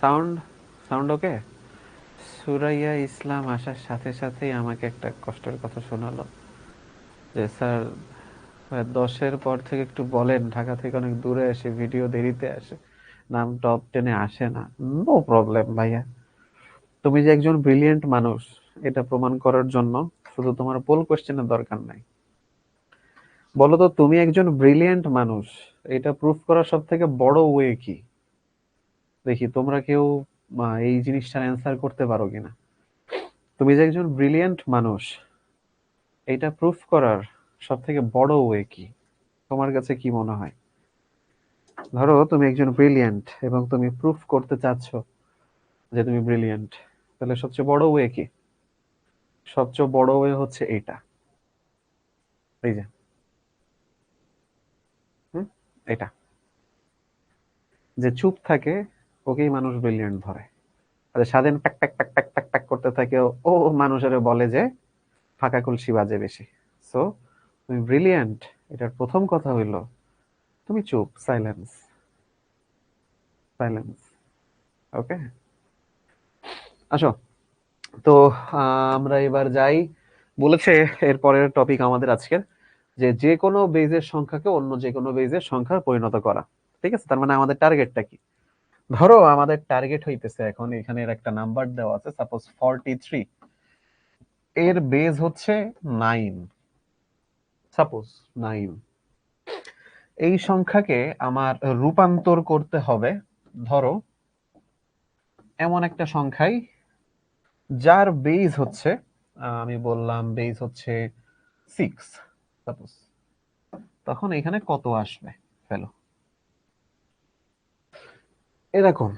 সাউন্ড সাউন্ড ওকে। সুরাইয়া ইসলাম আসার সাথে সাথেই আমাকে একটা কষ্টের কথা শোনালো যে স্যার 10-এর পর থেকে একটু বলেন, ঢাকা থেকে অনেক দূরে আসে, ভিডিও দেরিতে আসে, নাম টপ 10-এ আসে না। নো প্রবলেম ভাইয়া, তুমি যে একজন ব্রিলিয়েন্ট মানুষ এটা প্রমাণ করার জন্য শুধু তোমার পোল কোশ্চেনের দরকার নাই। বলো তো তুমি একজন ব্রিলিয়েন্ট মানুষ, এটা প্রুফ করার সব থেকে বড় ওয়ে কি? দেখি তোমরা কেউ এই জিনিসটার অ্যান্সার করতে পারো কিনা। তুমি যে একজন ব্রিলিয়েন্ট মানুষ, এটা প্রুফ করার সব থেকে বড় ওয়ে কি? তোমার কাছে কি মনে হয়? ধরো তুমি একজন ব্রিলিয়েন্ট এবং তুমি প্রুফ করতে চাচ্ছ যে তুমি ব্রিলিয়েন্ট, তাহলে সবচেয়ে বড় ওয়ে কি? সবচেয়ে বড় ওয়ে হচ্ছে এইটা, এই যে হুম, এটা, যে চুপ থাকে ওকেই মানুষ ব্রিলিয়েন্ট ধরে। আর স্বাধীন pack pack pack pack pack pack করতে থাকে ও মানুষের বলে যে ফাঁকা কলসি বাজে বেশি। সো তুমি ব্রিলিয়েন্ট, এটার প্রথম কথা হইল তুমি চুপ, সাইলেন্স, সাইলেন্স। ওকে, আসো। তো আমরা এবার যাই, বলেছে এর পরের টপিক আমাদের আজকের যে যে কোনো বেজের সংখ্যাকে অন্য যে কোনো বেজের সংখ্যার পরিণত করা। ঠিক আছে, তার মানে আমাদের টার্গেটটা কি? ধরো আমাদের টার্গেট হইতেছে, এখন এখানে এর একটা নাম্বার দেওয়া আছে, সাপোজ 43, এর বেজ হচ্ছে 9, সাপোজ 9। এই সংখ্যাকে আমার রূপান্তর করতে হবে ধরো এমন একটা সংখ্যায় যার বেজ হচ্ছে, আমি বললাম বেজ হচ্ছে 6, সাপোজ। তখন এখানে কত আসবে? ফেলো। এরকম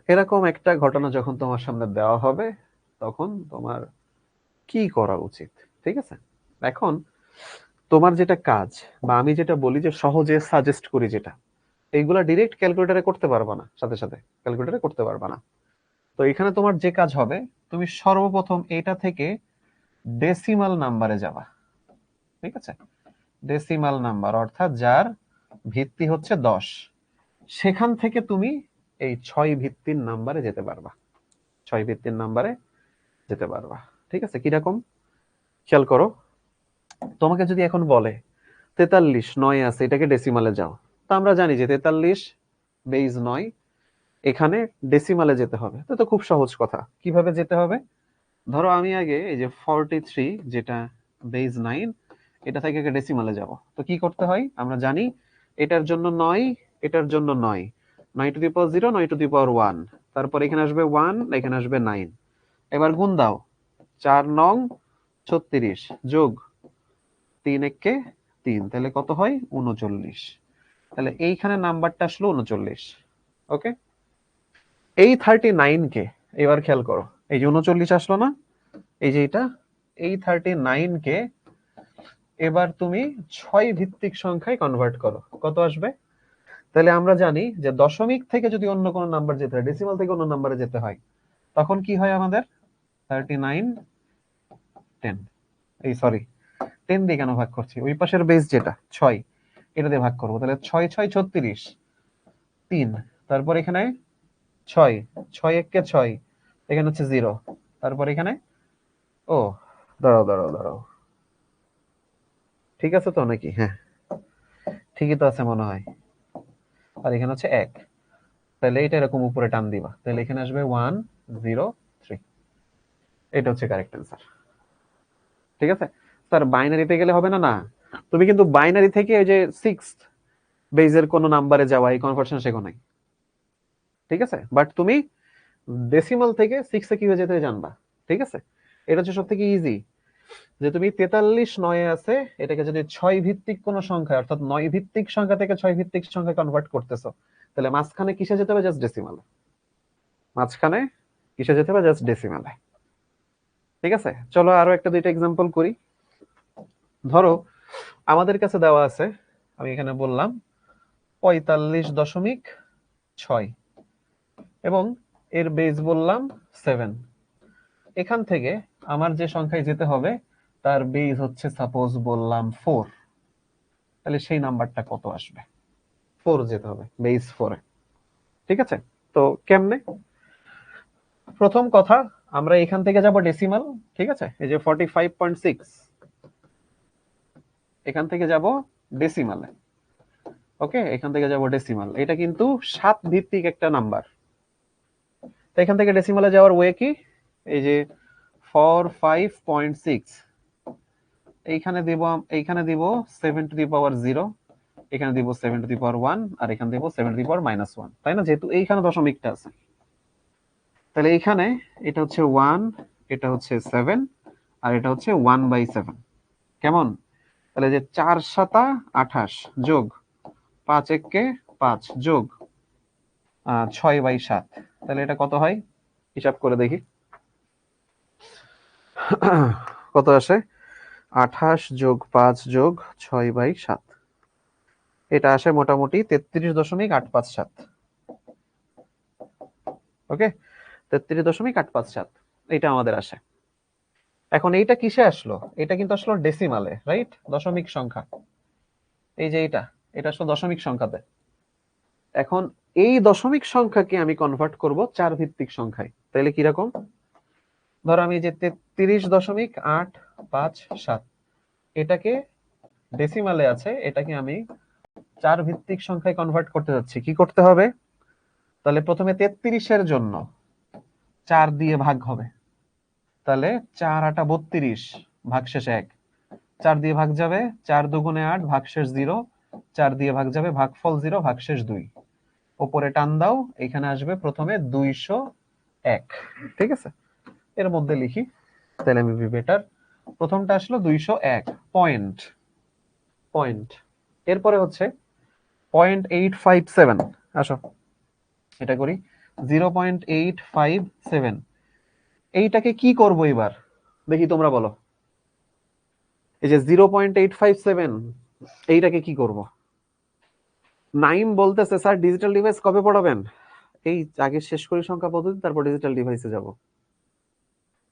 এরকম একটা ঘটনা যখন তোমার সামনে দেওয়া হবে, তখন তোমার কি করা উচিত? ঠিক আছে, এখন তোমার যেটা কাজ, বা আমি যেটা বলি যে সহজে সাজেস্ট করি যেটা, এইগুলা ডিরেক্ট ক্যালকুলেটরে করতে পারবা না, সাথে সাথে ক্যালকুলেটরে করতে পারবা না। তো এখানে তোমার যে কাজ হবে, তুমি সর্বপ্রথম এটা থেকে ডেসিমাল নাম্বারে যাবা। ঠিক আছে, ডেসিমাল নাম্বার অর্থাৎ যার ভিত্তি হচ্ছে 10, সেখান থেকে তুমি এই 6 ভিত্তির নাম্বারে যেতে পারবা, 6 ভিত্তির নাম্বারে যেতে পারবা। ঠিক আছে, কিরকম খেয়াল করো। তোমাকে যদি এখন বলে 43 9 আছে, এটাকে ডেসিমালে যাও, তো আমরা জানি যে 43 বেজ 9, এখানে ডেসিমালে যেতে হবে। তো খুব সহজ কথা, কিভাবে যেতে হবে? ধরো আমি আগে এই যে 43 যেটা বেজ 9, এটা থেকে আগে ডেসিমালে যাব। তো কি করতে হয় আমরা জানি, এটার জন্য 9, এটার জন্য 9, 9 two the power 0, 9 two the power 1, তারপর এখানে আসবে 1, এখানে আসবে 9। এবার গুণ দাও, 4 নং 36 যোগ 3 একে 3, তাহলে কত হয়? 39। তাহলে এইখানে নাম্বারটা আসলো 39। ওকে, এই 39 কে এবার খেয়াল করো, এই যে 39 আসলো না, এই যে এটা, এই 39 কে এবার তুমি 6 ভিত্তিক সংখ্যায় কনভার্ট করো, কত আসবে? তাহলে আমরা জানি যে দশমিক থেকে যদি অন্য কোনো নাম্বার যেতে হয়, ডেসিমাল থেকে অন্য নাম্বারে যেতে হয়, তখন কি হয় আমাদের? 39 10, এই সরি 10 দিয়ে কেন ভাগ করছি, ওই পাশের বেস যেটা 6, এটা দিয়ে ভাগ করবো। তাহলে 6 6 36, 3, তারপর এখানে 6, 6 একে 6, এখানে হচ্ছে 0, তারপর এখানে ও দাঁড়াও দাঁড়াও দাঁড়াও, ঠিক আছে তো নাকি? হ্যাঁ, ঠিকই তো আছে মনে হয়। আর এখানে হচ্ছে 1, তাহলে এটা এরকম উপরে টান দিবা, তাহলে এখানে আসবে 1 0 3। এটা হচ্ছে কারেক্ট অ্যান্সার। ঠিক আছে স্যার, বাইনারিতে গেলে হবে না? না, তুমি কিন্তু বাইনারি থেকে ওই যে 6 বেজের কোন নাম্বারে যাওয়া, এই কনভার্সন শেখো নাই। ঠিক আছে, বাট তুমি ডেসিমাল থেকে 6 এ কিভাবে যেতে হয় জানবা। ঠিক আছে, এটা হচ্ছে সবথেকে ইজি, যে তুমি 43 9 আছে, এটাকে যদি 6 ভিত্তিক কোন সংখ্যা অর্থাৎ 9 ভিত্তিক সংখ্যা থেকে 6 ভিত্তিক সংখ্যায় কনভার্ট করতেছো, তাহলে মাঝখানে কিসে যেতে হবে? জাস্ট ডেসিমালে। মাঝখানে কিসে যেতে হবে? জাস্ট ডেসিমালে। ঠিক আছে, চলো আরো একটা দুইটা এক্সাম্পল করি। ধরো আমাদের কাছে দেওয়া আছে, আমি এখানে বললাম 45.6 এবং এর বেস বললাম 7। এখান থেকে আমার যে সংখ্যায় যেতে হবে তার বেস হচ্ছে সাপোজ বললাম 4, তাহলে সেই নাম্বারটা কত আসবে? 4 যেতে হবে, বেস 4 এ। ঠিক আছে, তো কেমনে? প্রথম কথা, আমরা এখান থেকে যাব ডেসিমাল, ঠিক আছে? এই যে 45.6, এখান থেকে যাব ডেসিমালে। ওকে, এখান থেকে যাব ডেসিমাল। এটা কিন্তু 7 ভিত্তিক একটা নাম্বার। তো এখান থেকে ডেসিমালে যাওয়ার ওয়ে কি? এই যে 45.6, এইখানে দিব 7 টু দি পাওয়ার 0, এখানে দিব 7 টু দি পাওয়ার 1, আর এখানে দিব 7 টু দি পাওয়ার -1, তাই না? যেহেতু এইখানে দশমিকটা আছে, তাহলে এইখানে এটা হচ্ছে 1, এটা হচ্ছে 7, আর এটা হচ্ছে 1/7। কেমন? তাহলে যে 4 7 28 যোগ 5 1 5 যোগ 6/7, তাহলে এটা কত হয়? হিসাব করে দেখি কত আসে। 28 যোগ 5 যোগ 6/7, এটা আসে মোটামুটি 33.857। ওকে, 33.857 এটা আমাদের আসে। এখন এইটা কিসে আসলো? এটা কিন্তু আসলো ডেসিমালে, রাইট? দশমিক সংখ্যা। এই যে এটা আসলো দশমিক সংখ্যাতে। এখন এই দশমিক সংখ্যাকে আমি কনভার্ট করব 4 ভিত্তিক সংখ্যায়। তাহলে কিরকম? ধরো আমি যে 33.857, এটাকে ডেসিমালে আছে, এটাকে আমি 4 ভিত্তিক সংখ্যায় কনভার্ট করতে যাচ্ছি। কি করতে হবে? তাহলে প্রথমে 33 এর জন্য 4 দিয়ে ভাগ হবে। তাহলে 4 8 32, ভাগশেষ 1, 4 দিয়ে ভাগ যাবে, 4 দুগুণে 8, ভাগশেষ 0, 4 দিয়ে ভাগ যাবে, ভাগফল 0, ভাগশেষ 2। উপরে টান দাও, এখানে আসবে প্রথমে 201, ঠিক আছে? এর মধ্যে লিখি, তাহলে আমি বেটার। প্রথমটা আসলো 201 পয়েন্ট পয়েন্ট এরপরে হচ্ছে 0.857, আসো এটা করি। 0.857, এইটাকে কি করব এবার দেখি, তোমরা বলো। এই যে 0.857, এইটাকে কি করব? নাইম বলতেছে স্যার ডিজিটাল ডিভাইস কবে পড়াবেন? এই আগে শেষ করি সংখ্যা পদ্ধতি, তারপর ডিজিটাল ডিভাইসে যাব,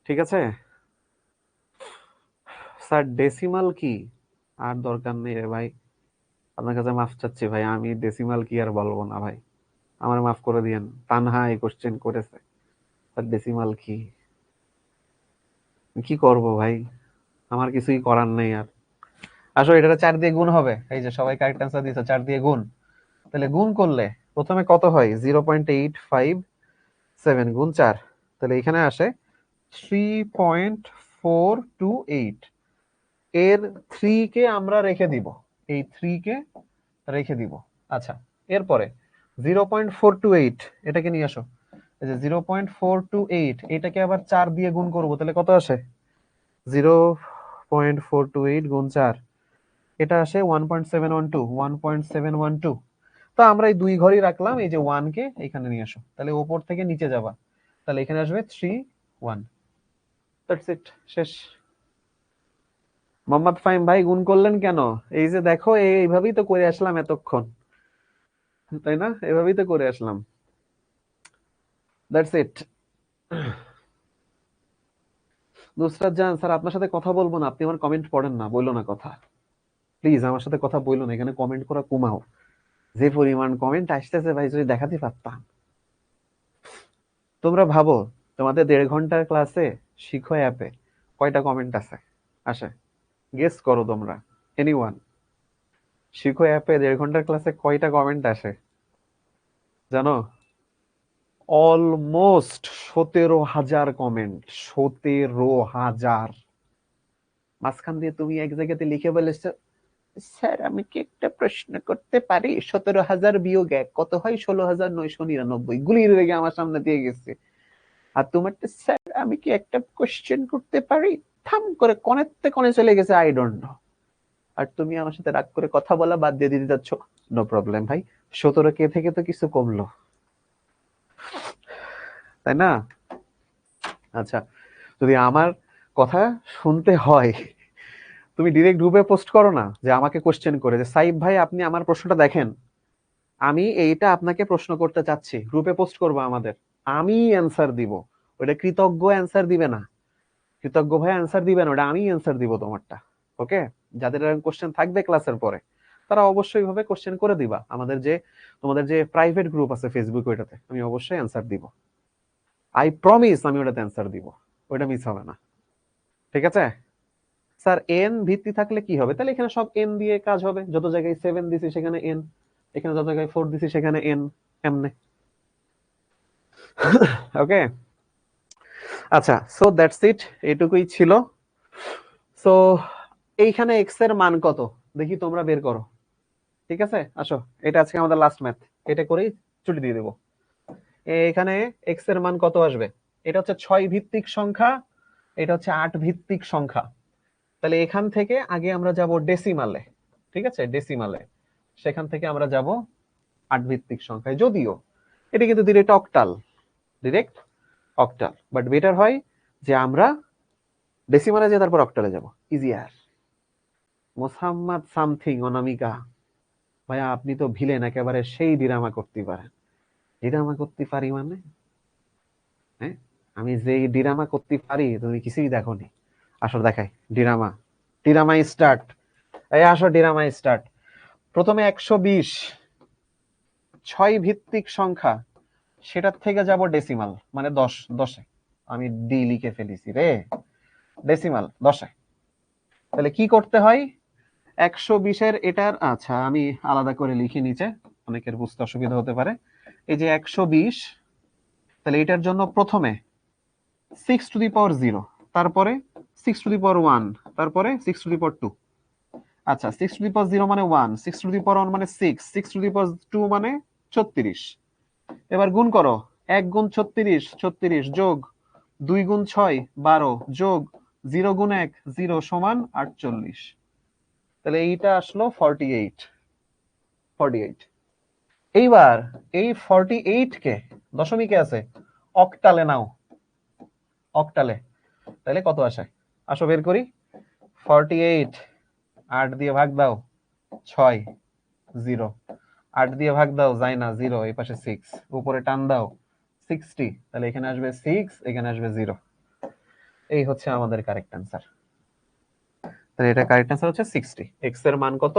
ঠিক আছে? স্যার ডেসিমাল কি? আর দরকার নেই রে ভাই, আপনার কাছে মাফ চাচ্ছি ভাই, আমি ডেসিমাল কি আর বলবো না ভাই, আমার মাফ করে দিয়েন। তানহা এই কোশ্চেন করেছে, স্যার ডেসিমাল কি? কি করব ভাই, আমার কিছুই করার নেই আর। আসলে এটা 4 দিয়ে গুণ হবে। এই যে সবাই কারেক্ট অ্যান্সার দিয়েছে, 4 দিয়ে গুণ। তাহলে গুণ করলে প্রথমে কত হয়? 0.857 গুণ 4, তাহলে এখানে আসে 3.428। এর 3 কে আমরা রেখে দিব, এই 3 কে রেখে দিব। আচ্ছা, এরপরে 0.428, এটাকে নিয়ে আসো। এই যে 0.428, এটাকে আবার 4 দিয়ে গুণ করব, তাহলে কত আসে? 0.428 গুণ 4, এটা আসে 1.712, 1.712। তো আমরা এই 2 ঘরই রাখলাম, এই যে 1 কে এখানে নিয়ে আসো, তাহলে উপর থেকে নিচে যাবা, তাহলে এখানে আসবে 31। দ্যাটস ইট, শেষ। মোহাম্মদ ফাহিম ভাই গুণ করলেন কেন? এই যে দেখো, এইভাবেই তো করে আসলাম এতক্ষণ, তাই না? এভাবেই তো করে আসলাম। That's it. নুসরাত জান, স্যার আপনার সাথে কথা বলবো না, আপনি আমার কমেন্ট পড়েন না, বললো না কথা। প্লিজ আমার সাথে কথা বললো না, এখানে কমেন্ট করা কমাও। যে পরিমাণ কমেন্ট আসতেছে ভাই, যদি দেখাতে পারতাম। তোমরা ভাবো, তোমাদের 1.5 ঘন্টার ক্লাসে শিখো অ্যাপে কয়টা কমেন্ট আছে? আসে, গেস করো তোমরা, এনিওয়ান। শিখো অ্যাপে 1.5 ঘন্টার ক্লাসে কয়টা কমেন্ট আসে জানো? Almost 17,000 comment, 17,000। মাঝখান দিয়ে তুমি এক জায়গাতে লিখে বলেছো, স্যার আমি কি একটা প্রশ্ন করতে পারি? 17,000 বিয়োগ 1 কত হয়? 16,999। গুলির রেগে আমার সামনে দিয়ে গেছে। আর তোমার তো, স্যার আমি কি একটা কোশ্চেন করতে পারি? থাম করে কনেতে কনে চলে গেছে, আই ডোন্ট নো। আর তুমি আমার সাথে রাগ করে কথা বলা বাদ দিয়ে দিতে যাচ্ছ। নো প্রবলেম ভাই, 17 কে থেকে তো কিছু কমলো, তাই না? আচ্ছা, যদি আমার কথা শুনতে হয়, তুমি ডিরেক্ট গ্রুপে পোস্ট করো না, যে আমাকে কোশ্চেন করে, যে সাইব ভাই আপনি আমার প্রশ্নটা দেখেন, আমি এইটা আপনাকে প্রশ্ন করতে চাচ্ছি। গ্রুপে পোস্ট করবো আমাদের, আমি অ্যান্সার দিব। ওটা কৃতজ্ঞ অ্যান্সার দিবে না, কৃতজ্ঞ ভাই অ্যান্সার দিবে না, ওটা আমি অ্যান্সার দিব তোমারটা। ওকে, যাদের কোশ্চেন থাকবে ক্লাসের পরে, তারা অবশ্যই ভাবে কোশ্চেন করে দিবা। আমাদের যে তোমাদের যে প্রাইভেট গ্রুপ আছে ফেসবুক, ওইটাতে আমি অবশ্যই অ্যান্সার দিব। আই প্রমিস আমি ওটাতে অ্যান্সার দিব, ওইটা মিস হবে না। ঠিক আছে স্যার, এন ভিত্তি থাকলে কি হবে? তাহলে এখানে সব এন দিয়ে কাজ হবে, যত জায়গায় 7 দিছি সেখানে এন, এখানে যত জায়গায় 4 দিছি সেখানে এন, এমনে। ওকে আচ্ছা, সো দ্যাটস ইট, এটুকুই ছিল। সো এইখানে এক্স এর মান কত দেখি তোমরা বের করো। ঠিক আছে আসো, এটা আজকে আমাদের লাস্ট ম্যাথ, এটা করেই ছুটি দিয়ে দেবো। এখানে এক্স এর মান কত আসবে? এটা হচ্ছে 6 ভিত্তিক সংখ্যা, এটা হচ্ছে 8 ভিত্তিক সংখ্যা। তাহলে এখান থেকে আগে আমরা যাব ডেসিমালে। ঠিক আছে ডেসিমালে, সেখান থেকে আমরা যাব 8 ভিত্তিক সংখ্যায়। যদিও এটা কিন্তু direct octal, direct octal, but better হয় যে আমরা ডেসিমালে যে তারপর অক্টালে যাব, ইজিয়ার। মোহাম্মদ সামথিং অনামিকা ভাইয়া, আপনি তো ভিলেন একেবারে, সেই ডিরামা করতে পারেন। ডিরামা করতে পারি মানে? হ্যাঁ, আমি যে ডিরামা করতে পারি তুমি কিছুই দেখোনি। আসো দেখাই ডিরামা, ডিরামা স্টার্ট। এই আসো ডিরামা স্টার্ট। প্রথমে 120 6 ভিত্তিক সংখ্যা, সেটার থেকে যাব ডেসিমাল, মানে 10 এ। আমি ডি লিখে ফেলেছি রে, ডেসিমাল 10 এ। তাহলে কি করতে হয়? 120 এর এটার, আচ্ছা আমি আলাদা করে লিখি নিচে, অনেকের বুঝতে অসুবিধা হতে পারে। এই যে 120, তাহলে এটার জন্য প্রথমে 6 টু দি পাওয়ার 0, তারপরে 6 টু দি পাওয়ার 1, তারপরে 6 টু দি পাওয়ার 2। আচ্ছা 6 টু দি পাওয়ার 0 মানে 1, 6 টু দি পাওয়ার 1 মানে 6, 6 টু দি পাওয়ার 2 মানে 36। এবার গুণ করো, 1 গুণ 36 36, যোগ 2 গুণ 6 12, যোগ 0 গুণ 1 0 সমান 48। তাহলে এইটা আসলো 48। 48। এইবার এই 48 কে দশমিকে আছে, অক্টালে নাও, অক্টালে। তাহলে কত আসে? আসো বের করি। 48 8 দিয়ে ভাগ দাও 6 0, 8 দিয়ে ভাগ দাও যায় না 0, এই পাশে 6, উপরে টান দাও 60, তাহলে এখানে আসবে 6, এখানে আসবে 0। এই হচ্ছে আমাদের কারেক্ট অ্যান্সার। তাহলে এটা কারেক্ট অ্যান্সার হচ্ছে 60। এক্স এর মান কত?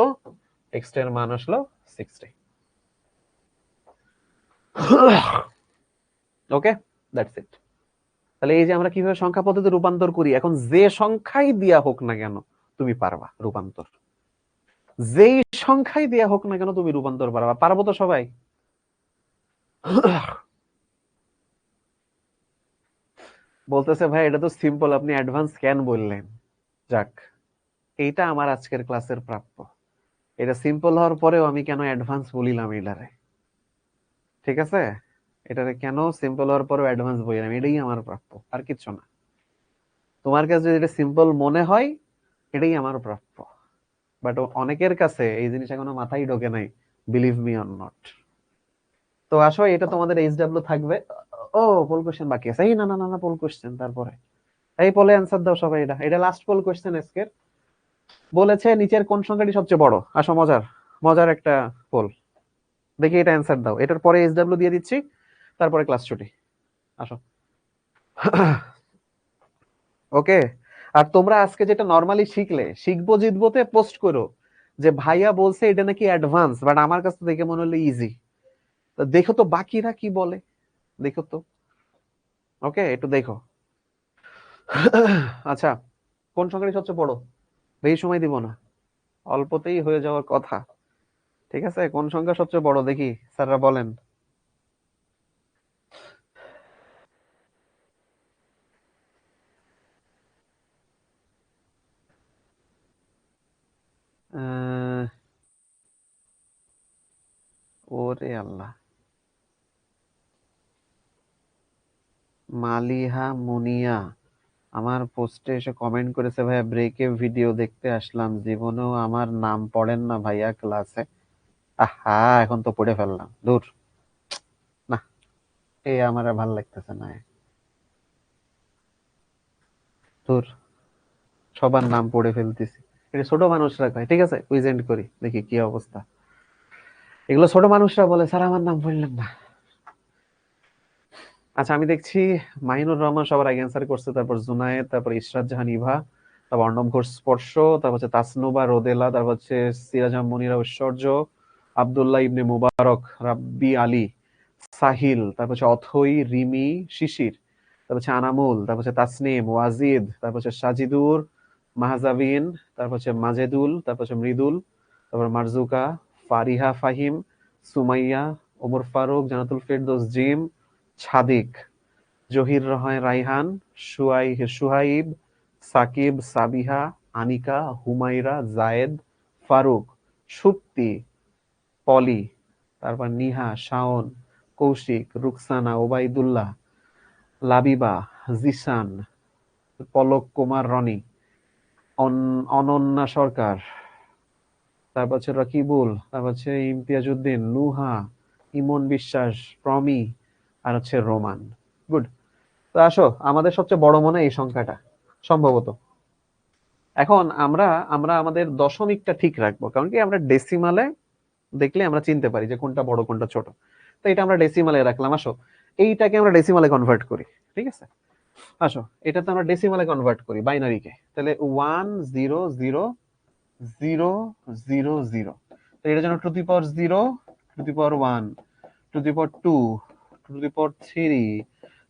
এক্স এর মান আসলো 60। Okay that's it. তাহলে এই যে আমরা কিভাবে সংখ্যা পদ্ধতি রূপান্তর করি, এখন যে সংখ্যাই দেয়া হোক না কেন তুমি পারবা রূপান্তর, যেই সংখ্যাই দেয়া হোক না কেন তুমি রূপান্তর পারবা। পারবো তো সবাই? বলতেছে ভাই এটা তো সিম্পল, আপনি অ্যাডভান্স কেন বললেন? যাক, এইটা আমার আজকের ক্লাসের প্রাপ্য। এটা সিম্পল হওয়ার পরেও আমি কেন অ্যাডভান্স বলিলাম এটারে? ঠিক আছে, এটারে কেন সিম্পল হওয়ার পরেও অ্যাডভান্স বলিলাম, এটাই আমার প্রাপ্য, আর কিছু না। তোমার কাছে যদি এটা সিম্পল মনে হয়, এটাই আমার প্রাপ্য। বাট অনেকের কাছে এই জিনিস এখনো মাথায় ঢোকে নাই, বিলিভ মি অর নট। তো আসো, এটা তোমাদের এইচডব্লিউ থাকবে। ও পোল কোশ্চেন বাকি আছে, এই না না না না, পোল কোশ্চেন তারপরে। এই পোলে অ্যান্সার দাও সবাই, এটা লাস্ট পোল কোশ্চেন আজকের। বলেছে নিচের কোন সংখ্যাটি সবচেয়ে বড়। আসো মজার মজার একটা পোল, দেখি এটা অ্যান্সার দাও। এটার পরে এইচডব্লিউ দিয়ে দিচ্ছি, তারপরে ক্লাস ছুটি। আসো। ওকে, আর তোমরা আজকে যেটা নরমালি শিখলে, শিখবো জিতবোতে পোস্ট করো যে ভাইয়া বলছে এটা নাকি অ্যাডভান্স, বাট আমার কাছে দেখে মনে হলো ইজি। দেখো তো বাকিরা কি বলে, দেখো তো। ওকে একটু দেখো। আচ্ছা, কোন সংখ্যাটি সবচেয়ে বড়? বেশি সময় দিব না, অল্পতেই হয়ে যাওয়ার কথা। ঠিক আছে, কোন সংখ্যা সবচেয়ে বড় দেখি, স্যাররা বলেন। ওরে আল্লাহ, মালিহা মুনিয়া আমার পোস্টে এসে কমেন্ট করেছে, ভাইয়া ব্রেকে ভিডিও দেখতে আসলাম, জীবনেও আমার নাম পড়েন না ভাইয়া ক্লাসে। আহা, এখন তো পড়ে ফেললাম, দূর। না, এ আমার আর ভাল লাগতেছে না, দূর। সবার নাম পড়ে ফেলতেছি, এটা ছোট মানুষরা কয়। ঠিক আছে প্রেজেন্ট করি, দেখি কি অবস্থা। এগুলো ছোট মানুষরা বলে, স্যার আমার নাম পড়লেন না। আচ্ছা আমি দেখছি মাহিনুর রহমান সবার আগে অ্যান্সার করছে, তারপর জুনায়েদ, তারপর ইশরাত জাহান ইভা, তারপর অর্ণব ঘোষ স্পর্শ, তারপর হচ্ছে তাসনুবা রোদেলা, তারপর হচ্ছে সিরাজ মনিরা ঐশ্বর্য, আব্দুল্লাহ ইবনে মুবারক, রাব্বি আলী, সাহিল, তারপর হচ্ছে অথই, রিমি, শিশির, তারপর হচ্ছে আনামুল, তারপর হচ্ছে তাসনিম, ওয়াজিদ, তারপর হচ্ছে সাজিদুর, মাহজাবিন, তারপর হচ্ছে মাজেদুল, তারপর হচ্ছে মৃদুল, তারপর মারজুকা, ফারিহা ফাহিম, সুমাইয়া, ওমর ফারুক, জানাতুল ফেরদৌস জিম, ছাদিক, জহির রায়হান, সুহাইব, সাকিব, সাবিহা, আনিকা, হুমাইরা, জায়েদ, ফারুক, সুপ্তি, পলি, তারপর নিহা, শাওন, কৌশিক, রুকসানা, ওবাইদুল্লাহ, লাবিবা, জিসান, পলক কুমার রনি, অনন্যা সরকার, তারপর হচ্ছে রকিবুল, তারপর হচ্ছে ইমতিয়াজউদ্দিন, নুহা, ইমন বিশ্বাস, প্রমি, আর হচ্ছে রোমান। গুড। তো আসো, আমাদের সবচেয়ে বড় মনে এই সংখ্যাটা সম্ভবত। এখন আমরা আমরা আমাদের দশমিকটা ঠিক রাখবো, কারণ কি আমরা ডেসিমালে দেখলে আমরা চিনতে পারি যে কোনটা বড় কোনটা ছোট। তো এটা আমরা ডেসিমালে রাখলাম। আসো, এইটাকে আমরা ডেসিমালে কনভার্ট করি। ঠিক আছে, আসো এটাতে আমরা ডেসিমালে কনভার্ট করি, বাইনারিকে। তাহলে 1 0 0 0 0 0। তো এটা যেন two the power 0, two the power 1, two the power 2, two the power 3,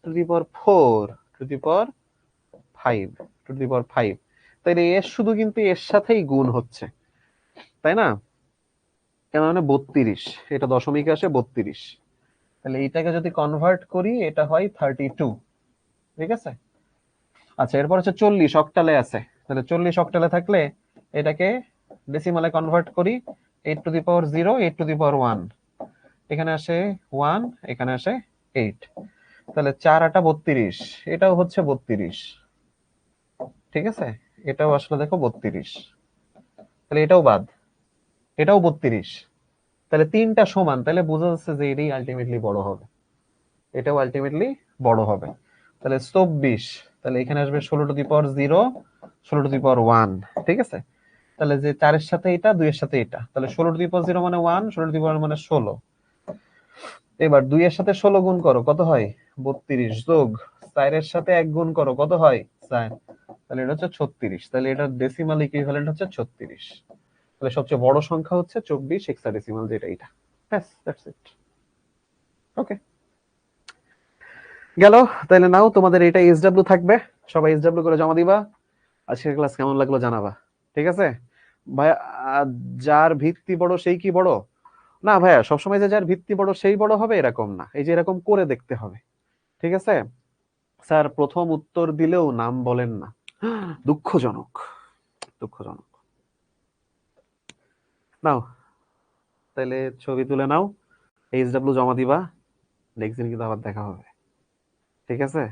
two the power 4, two the power 5, two the power 5। তাইলে এর শুধু কিন্তু এর সাথেই গুণ হচ্ছে, তাই না? কেন, মানে 32, এটা দশমিকে আসে 32। তাহলে এইটাকে যদি কনভার্ট করি, এটা হয় 32। ঠিক আছে, আচ্ছা এরপর হচ্ছে 40 অক্টালে আছে। তাহলে 40 অক্টালে থাকলে এটাকে ডেসিমালে কনভার্ট করি, 8 to the power 0, 8 to the power 1, এখানে আসে 1, এখানে আসে 8। তাহলে 4 8 32, এটাও হচ্ছে 32। ঠিক আছে, এটাও আসলে দেখো 32। তাহলে এটাও বাদ, এটাও 32। তাহলে তিনটা সমান, তাহলে বোঝা যাচ্ছে যে এটাই আলটিমেটলি বড় হবে, এটাও আলটিমেটলি বড় হবে। তাহলে 24, তাহলে এখানে আসবে 16 two the power 0, 16 two the power 1। ঠিক আছে, তাহলে যে 4 এর সাথে এটা, 2 এর সাথে এটা, তাহলে 16 টু দি পাওয়ার 0 মানে 1, 16 টু দি পাওয়ার মানে 16। এবার 2 এর সাথে 16 গুণ করো, কত হয়? 32, যোগ 4 এর সাথে 1 গুণ করো, কত হয়? 4। তাহলে এটা হচ্ছে 36। তাহলে এটার ডেসিমাল ইকুইভ্যালেন্ট হচ্ছে 36। তাহলে সবচেয়ে বড় সংখ্যা হচ্ছে 24 হেক্সাডেসিমাল, যেটা এটা। ব্যাস, দ্যাটস ইট। ওকে, গেল। তাহলে নাও, তোমাদের এটা এসডব্লিউ থাকবে, সবাই এসডব্লিউ করে জমা দিবা। আজকের ক্লাস কেমন লাগলো জানাবা। ঠিক আছে ভাইয়া? যার ভিত্তি বড় সেই কি বড় না ভাইয়া, সবসময় যে যার ভিত্তি বড় সেই বড় হবে এরকম না, এই যে এরকম করে দেখতে হবে। ঠিক আছে, স্যার প্রথম উত্তর দিলেও নাম বলেন না, দুঃখজনক, দুঃখজনক। নাও, তাহলে ছবি তুলে নাও, এইচডব্লিউ জমা দিবা। নেক্সট দিন কিন্তু আবার দেখা হবে। ঠিক আছে,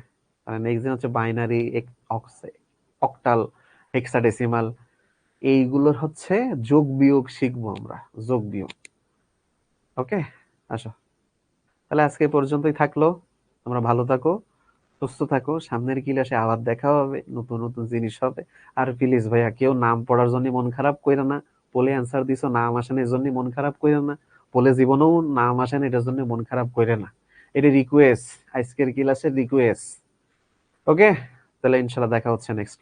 মানে নেক্সট দিন হচ্ছে বাইনারি, অক্টাল, হেক্সাডেসিমাল, এইগুলোর হচ্ছে যোগ বিয়োগ শিখবো আমরা, যোগ বিয়োগ। ওকে, আসো, তাহলে আজকে এই পর্যন্তই থাকলো। তোমরা ভালো থাকো, সুস্থ থাকো, সামনের ক্লাসে আবার দেখা হবে, নতুন নতুন জিনিস হবে। আর প্লিজ ভাইয়া, কেউ নাম পড়ার জন্য মন খারাপ কইরা না, পোলে অ্যান্সার দিছো নাম আসেন এর জন্য মন খারাপ কইরা না, পোলে জীবনেও নাম আসেন এটার জন্য মন খারাপ কইরা না। এটা রিকোয়েস্ট, আজকের ক্লাসের রিকোয়েস্ট। ওকে, তাহলে ইনশাল্লাহ দেখা হচ্ছে নেক্সট ক্লাস।